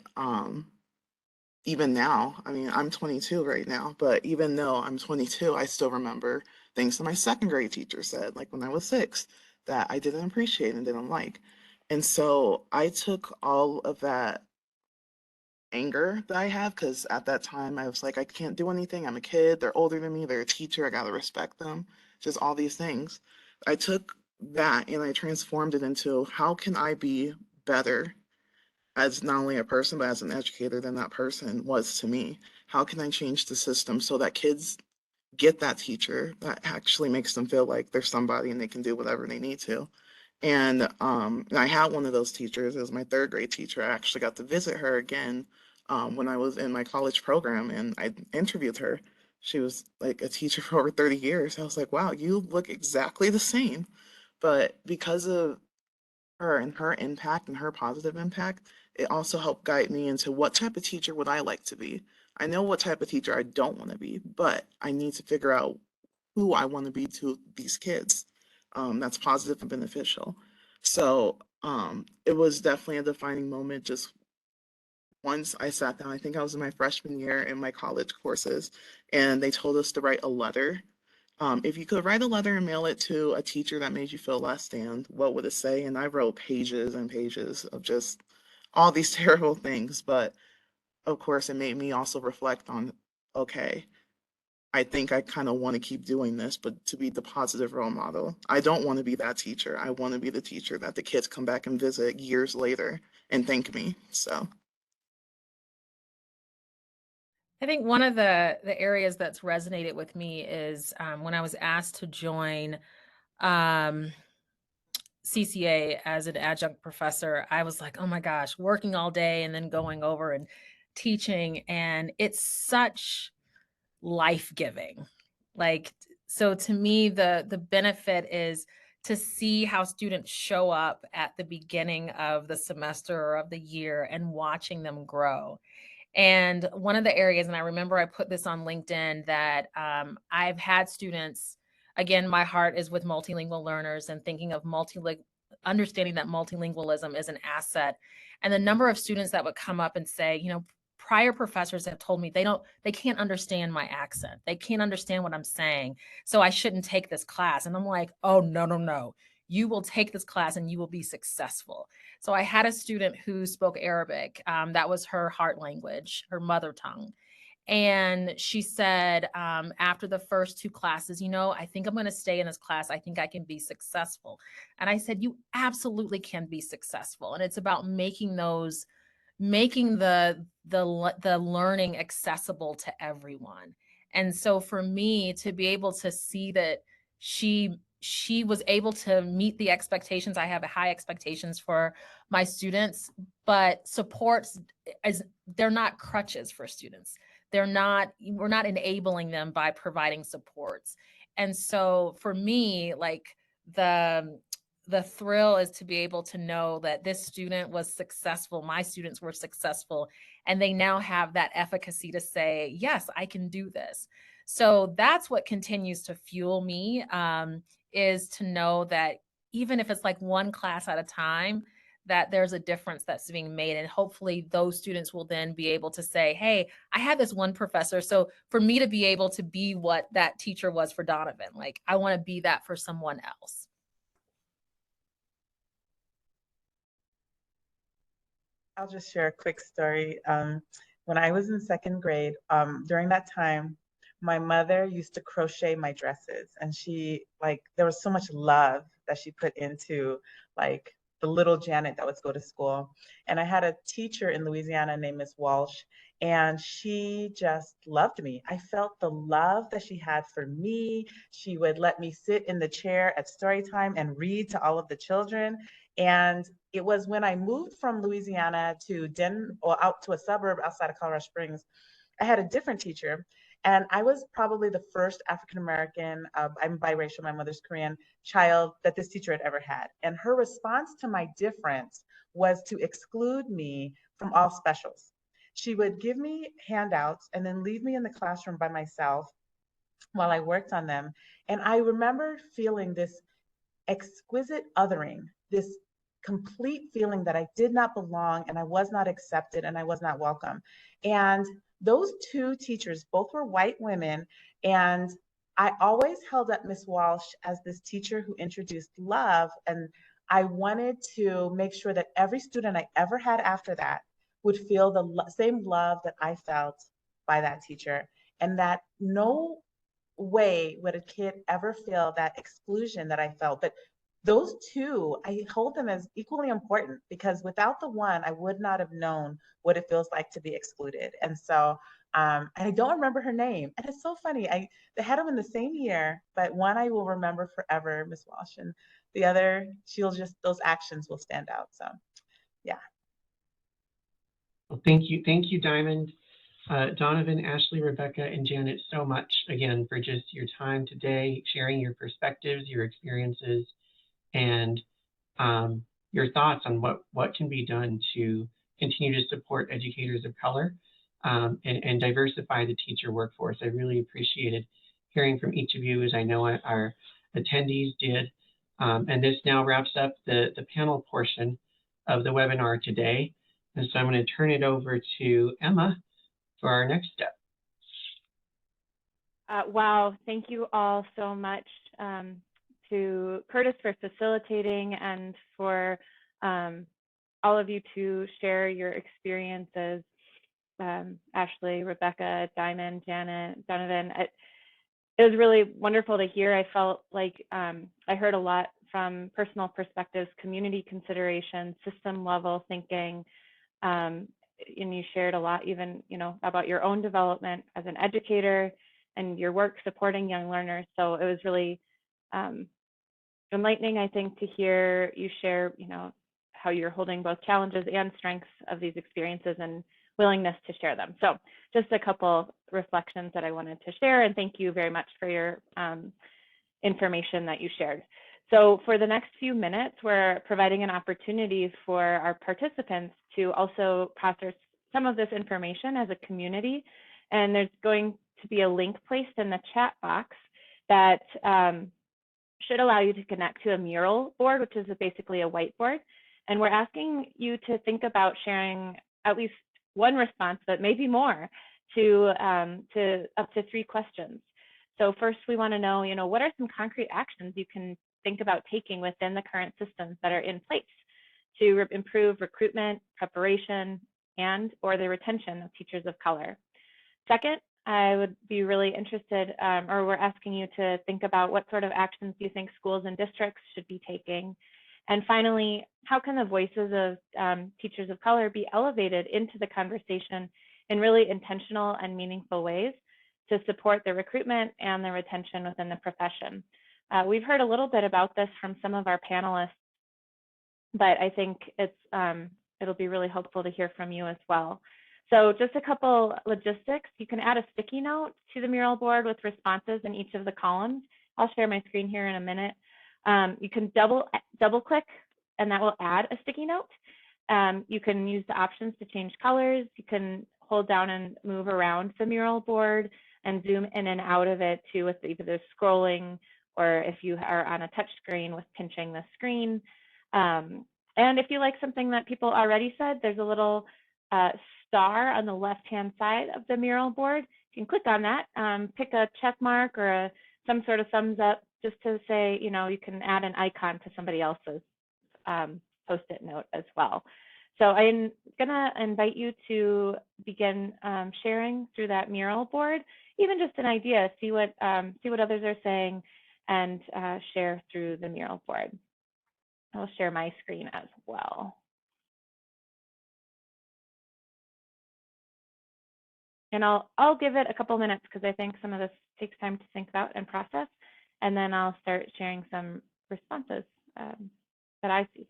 even now, I mean, I'm 22 right now, but even though I'm 22, I still remember things that my second grade teacher said, like when I was 6, that I didn't appreciate and didn't like. And so I took all of that anger that I have, because at that time I was like, I can't do anything. I'm a kid. They're older than me. They're a teacher. I got to respect them. Just all these things. I took that and I transformed it into how can I be better as not only a person, but as an educator than that person was to me. How can I change the system so that kids get that teacher that actually makes them feel like they're somebody and they can do whatever they need to? And I had one of those teachers. It was my third grade teacher. I actually got to visit her again when I was in my college program, and I interviewed her. She was like a teacher for over 30 years. I was like, wow, you look exactly the same. But because of her and her impact and her positive impact, it also helped guide me into what type of teacher would I like to be. I know what type of teacher I don't want to be, but I need to figure out who I want to be to these kids. That's positive and beneficial. So it was definitely a defining moment. Just once I sat down, I think I was in my freshman year in my college courses, and they told us to write a letter. If you could write a letter and mail it to a teacher that made you feel less than, what would it say? And I wrote pages and pages of just all these terrible things. But of course, it made me also reflect on, okay, I think I kind of want to keep doing this, but to be the positive role model. I don't want to be that teacher. I want to be the teacher that the kids come back and visit years later and thank me. So. I think one of the areas that's resonated with me is when I was asked to join CCA as an adjunct professor, I was like, oh my gosh, working all day and then going over and teaching. And it's such life-giving. Like, so to me, the benefit is to see how students show up at the beginning of the semester or of the year and watching them grow. And one of the areas, and I remember I put this on LinkedIn, that I've had students, again, my heart is with multilingual learners and thinking of understanding that multilingualism is an asset. And the number of students that would come up and say, you know, prior professors have told me they can't understand my accent. They can't understand what I'm saying. So I shouldn't take this class. And I'm like, oh, no, no, no. You will take this class and you will be successful. So I had a student who spoke Arabic. That was her heart language, her mother tongue. And she said, after the first 2 classes, you know, I think I'm going to stay in this class. I think I can be successful. And I said, you absolutely can be successful. And it's about making the learning accessible to everyone. And so for me to be able to see that she was able to meet the expectations. I have high expectations for my students, but supports they're not crutches for students. We're not enabling them by providing supports. And so for me, like the thrill is to be able to know that this student was successful, my students were successful, and they now have that efficacy to say, yes, I can do this. So that's what continues to fuel me, is to know that even if it's like one class at a time, that there's a difference that's being made. And hopefully those students will then be able to say, hey, I had this one professor. So for me to be able to be what that teacher was for Donovan, like I want to be that for someone else. I'll just share a quick story. When I was in second grade, during that time, my mother used to crochet my dresses, and she, like, there was so much love that she put into, like, the little Janet that would go to school. And I had a teacher in Louisiana named Miss Walsh, and she just loved me. I felt the love that she had for me. She would let me sit in the chair at story time and read to all of the children. And it was when I moved from Louisiana to or out to a suburb outside of Colorado Springs, I had a different teacher, and I was probably the first African American, I'm biracial, my mother's Korean, child that this teacher had ever had. And her response to my difference was to exclude me from all specials. She would give me handouts and then leave me in the classroom by myself while I worked on them. And I remember feeling this exquisite othering, this complete feeling that I did not belong and I was not accepted and I was not welcome. And those two teachers, both were white women, and I always held up Miss Walsh as this teacher who introduced love. And I wanted to make sure that every student I ever had after that would feel the same love that I felt by that teacher, and that no way would a kid ever feel that exclusion that I felt. But those two, I hold them as equally important, because without the one, I would not have known what it feels like to be excluded. And so, and I don't remember her name. And it's so funny. They had them in the same year, but one I will remember forever, Miss Walsh, and the other, those actions will stand out. So, yeah. Well, thank you, Diamond, Donovan, Ashley, Rebecca, and Janet, so much again for just your time today, sharing your perspectives, your experiences, and your thoughts on what can be done to continue to support educators of color and diversify the teacher workforce. I really appreciated hearing from each of you, as I know our attendees did. And this now wraps up the panel portion of the webinar today. And so I'm going to turn it over to Emma for our next step. Wow, thank you all so much to Curtis for facilitating, and for all of you to share your experiences. Ashley, Rebecca, Diamond, Janet, Donovan. It was really wonderful to hear. I felt like I heard a lot from personal perspectives, community considerations, system level thinking, and you shared a lot even, about your own development as an educator and your work supporting young learners. So it was really enlightening, I think, to hear you share, how you're holding both challenges and strengths of these experiences and willingness to share them. So just a couple reflections that I wanted to share, and thank you very much for your information that you shared. So for the next few minutes, we're providing an opportunity for our participants to also process some of this information as a community. And there's going to be a link placed in the chat box that should allow you to connect to a mural board, which is basically a whiteboard. And we're asking you to think about sharing at least one response, but maybe more, to up to 3 questions. So first, we want to know, what are some concrete actions you can think about taking within the current systems that are in place to improve recruitment, preparation, or the retention of teachers of color. Second, I would be really interested, or we're asking you to think about what sort of actions you think schools and districts should be taking. And finally, how can the voices of teachers of color be elevated into the conversation in really intentional and meaningful ways to support the recruitment and the retention within the profession? We've heard a little bit about this from some of our panelists, but I think it'll be really helpful to hear from you as well. So just a couple logistics. You can add a sticky note to the mural board with responses in each of the columns. I'll share my screen here in a minute. You can double click, and that will add a sticky note. You can use the options to change colors. You can hold down and move around the mural board and zoom in and out of it too, with either scrolling, or if you are on a touch screen, with pinching the screen. And if you like something that people already said, there's a little star on the left-hand side of the mural board. You can click on that, pick a check mark or some sort of thumbs up, just to say, you can add an icon to somebody else's Post-it note as well. So I'm gonna invite you to begin sharing through that mural board, even just an idea, see what others are saying, and share through the mural board. I'll share my screen as well. And I'll give it a couple minutes because I think some of this takes time to think about and process, and then I'll start sharing some responses that I see.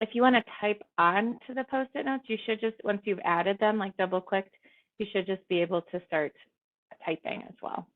If you want to type on to the Post-it notes, you should just, once you've added them, like double clicked, you should just be able to start typing as well.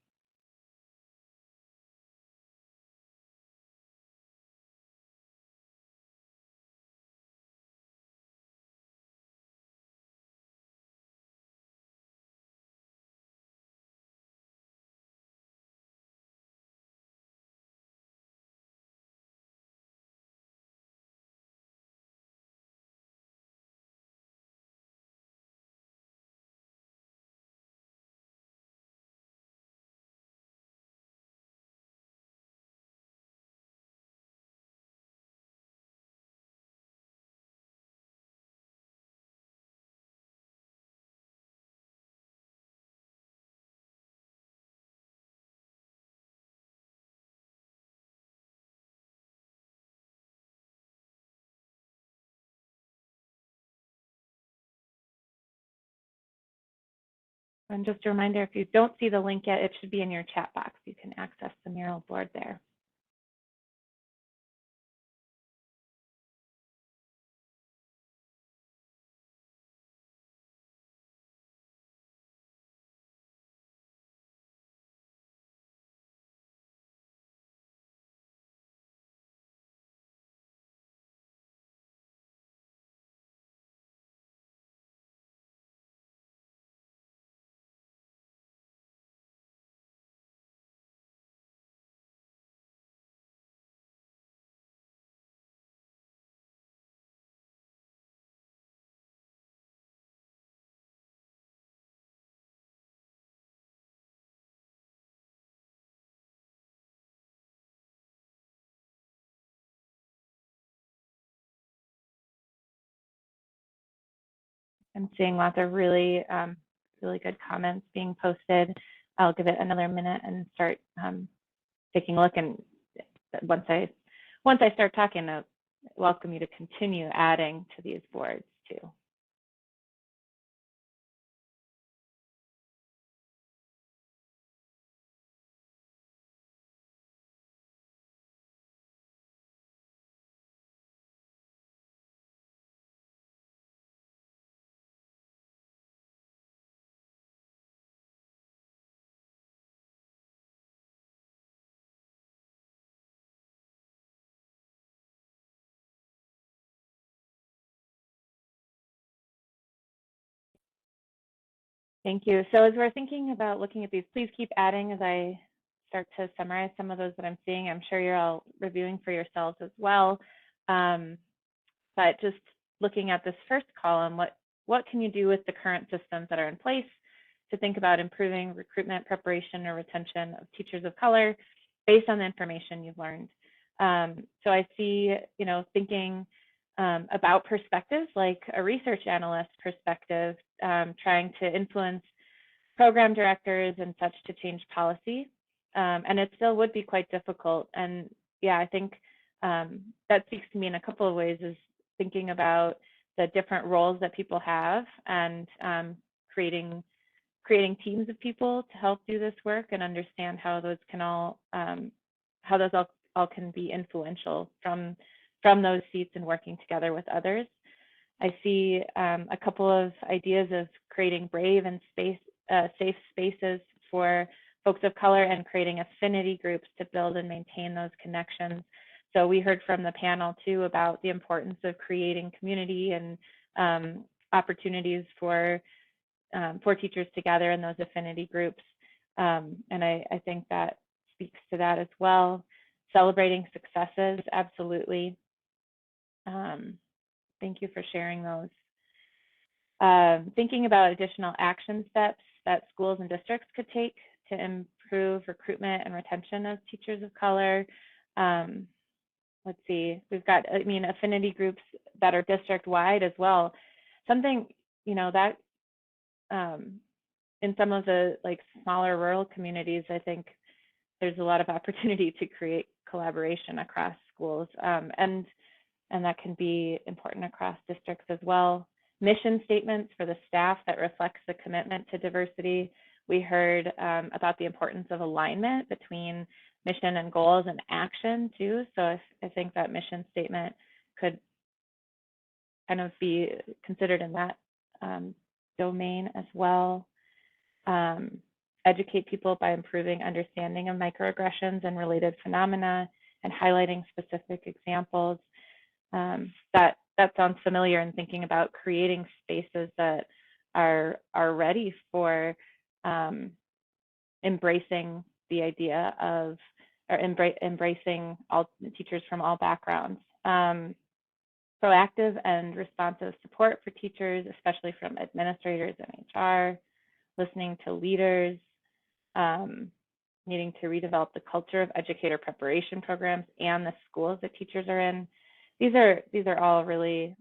And just a reminder, if you don't see the link yet, it should be in your chat box. You can access the mural board there. I'm seeing lots of really, really good comments being posted. I'll give it another minute and start taking a look. And once I start talking, I welcome you to continue adding to these boards too. Thank you. So as we're thinking about looking at these, please keep adding as I start to summarize some of those that I'm seeing. I'm sure you're all reviewing for yourselves as well. But just looking at this first column, what can you do with the current systems that are in place to think about improving recruitment, preparation, or retention of teachers of color based on the information you've learned? So I see, thinking about perspectives like a research analyst perspective, trying to influence program directors and such to change policy. And it still would be quite difficult. And yeah, I think that speaks to me in a couple of ways, is thinking about the different roles that people have and creating teams of people to help do this work and understand how those can all can be influential from those seats and working together with others. I see a couple of ideas of creating brave and safe spaces for folks of color and creating affinity groups to build and maintain those connections. So we heard from the panel too about the importance of creating community and opportunities for teachers to gather in those affinity groups. And I think that speaks to that as well. Celebrating successes, absolutely. Thank you for sharing those. Thinking about additional action steps that schools and districts could take to improve recruitment and retention of teachers of color. Let's see, we've got, I mean, affinity groups that are district-wide as well. Something, you know, that in some of the like smaller rural communities, I think there's a lot of opportunity to create collaboration across schools, and that can be important across districts as well. Mission statements for the staff that reflects the commitment to diversity. We heard about the importance of alignment between mission and goals and action too. So I think that mission statement could kind of be considered in that domain as well. Educate people by improving understanding of microaggressions and related phenomena and highlighting specific examples. That sounds familiar in thinking about creating spaces that are ready for embracing the idea of, or embracing all teachers from all backgrounds. Proactive and responsive support for teachers, especially from administrators and HR, listening to leaders, needing to redevelop the culture of educator preparation programs and the schools that teachers are in. These are all really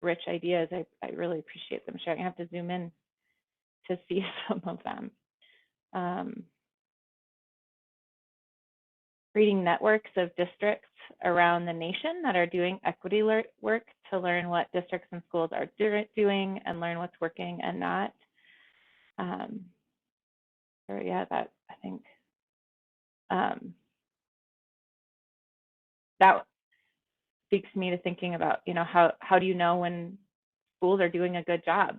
rich ideas. I really appreciate them sharing. I have to zoom in to see some of them. Creating networks of districts around the nation that are doing equity work to learn what districts and schools are doing and learn what's working and not. So yeah, that I think that speaks to me to thinking about, you know, how do you know when schools are doing a good job?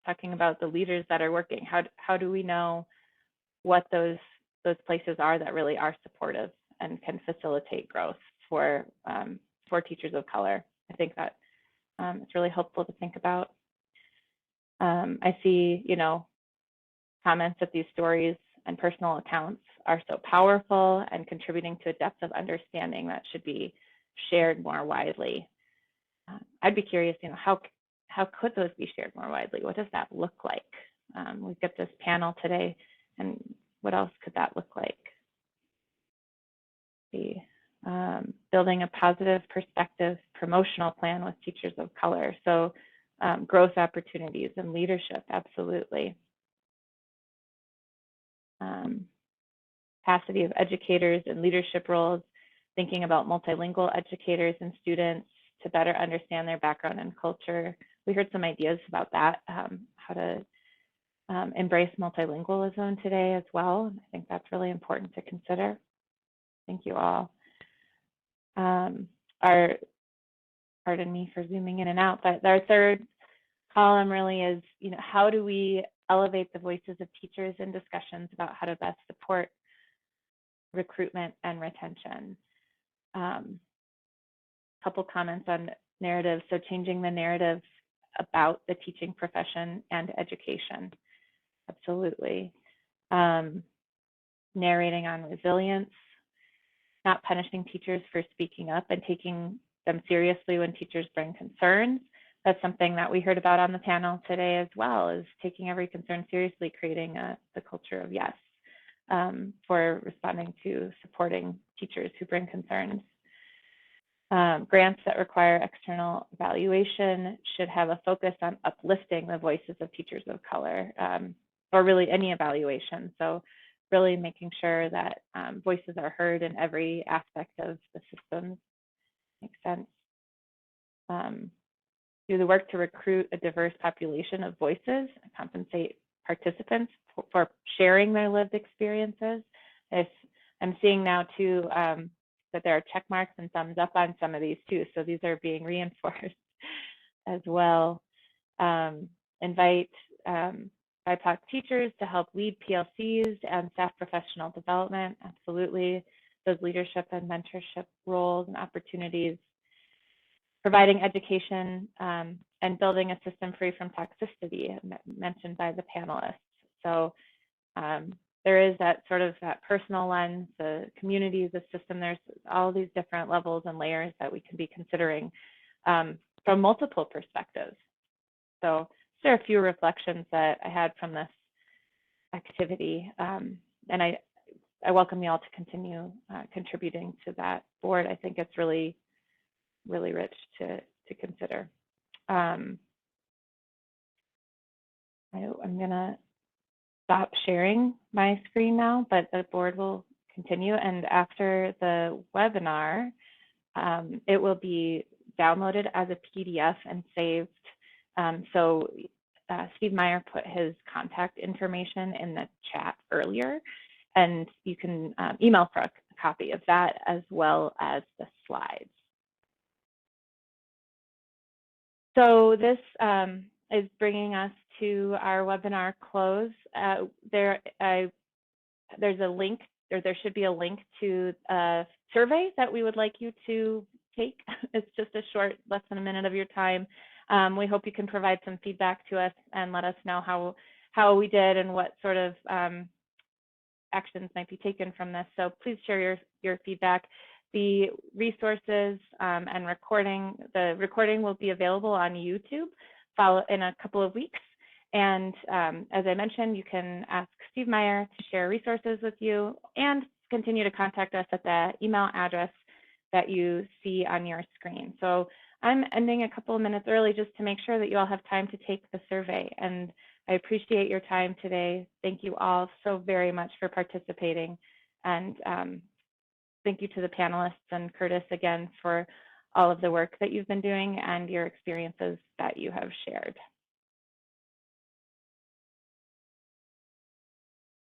Talking about the leaders that are working, how do we know what those places are that really are supportive and can facilitate growth for teachers of color? I think that it's really helpful to think about. I see, you know, comments that these stories and personal accounts are so powerful and contributing to a depth of understanding that should be shared more widely. I'd be curious, you know, how could those be shared more widely? What does that look like? We've got this panel today, and what else could that look like? Building a positive perspective promotional plan with teachers of color. So growth opportunities and leadership, absolutely. Capacity of educators and leadership roles, thinking about multilingual educators and students to better understand their background and culture. We heard some ideas about that, how to embrace multilingualism today as well. I think that's really important to consider. Thank you all. Pardon me for zooming in and out, but our third column really is, you know, how do we elevate the voices of teachers in discussions about how to best support recruitment and retention. Couple comments on narrative. So changing the narrative about the teaching profession and education. Absolutely. Narrating on resilience, not punishing teachers for speaking up and taking them seriously when teachers bring concerns. That's something that we heard about on the panel today as well, is taking every concern seriously, creating the culture of yes for responding to supporting teachers who bring concerns. Grants that require external evaluation should have a focus on uplifting the voices of teachers of color, or really any evaluation. So really making sure that voices are heard in every aspect of the system. Makes sense. Do the work to recruit a diverse population of voices and compensate participants for sharing their lived experiences. I'm seeing now too that there are check marks and thumbs up on some of these too. So these are being reinforced. as well. Invite BIPOC teachers to help lead PLCs and staff professional development. Absolutely. Those leadership and mentorship roles and opportunities. Providing education and building a system free from toxicity, mentioned by the panelists. So there is that sort of that personal lens, the community, the system. There's all these different levels and layers that we can be considering from multiple perspectives. So there are a few reflections that I had from this activity, and I welcome you all to continue contributing to that board. I think it's really rich to consider. I'm gonna stop sharing my screen now, but the board will continue. And after the webinar, it will be downloaded as a PDF and saved. So Steve Meyer put his contact information in the chat earlier, and you can email for a copy of that as well as the slides. So this is bringing us to our webinar close. There's a link, or there should be a link to a survey that we would like you to take. It's just a short, less than a minute of your time. We hope you can provide some feedback to us and let us know how we did and what sort of actions might be taken from this. So please share your feedback. The resources and the recording will be available on YouTube in a couple of weeks. And as I mentioned, you can ask Steve Meyer to share resources with you and continue to contact us at the email address that you see on your screen. So I'm ending a couple of minutes early just to make sure that you all have time to take the survey. And I appreciate your time today. Thank you all so very much for participating. And thank you to the panelists and Curtis again for all of the work that you've been doing and your experiences that you have shared.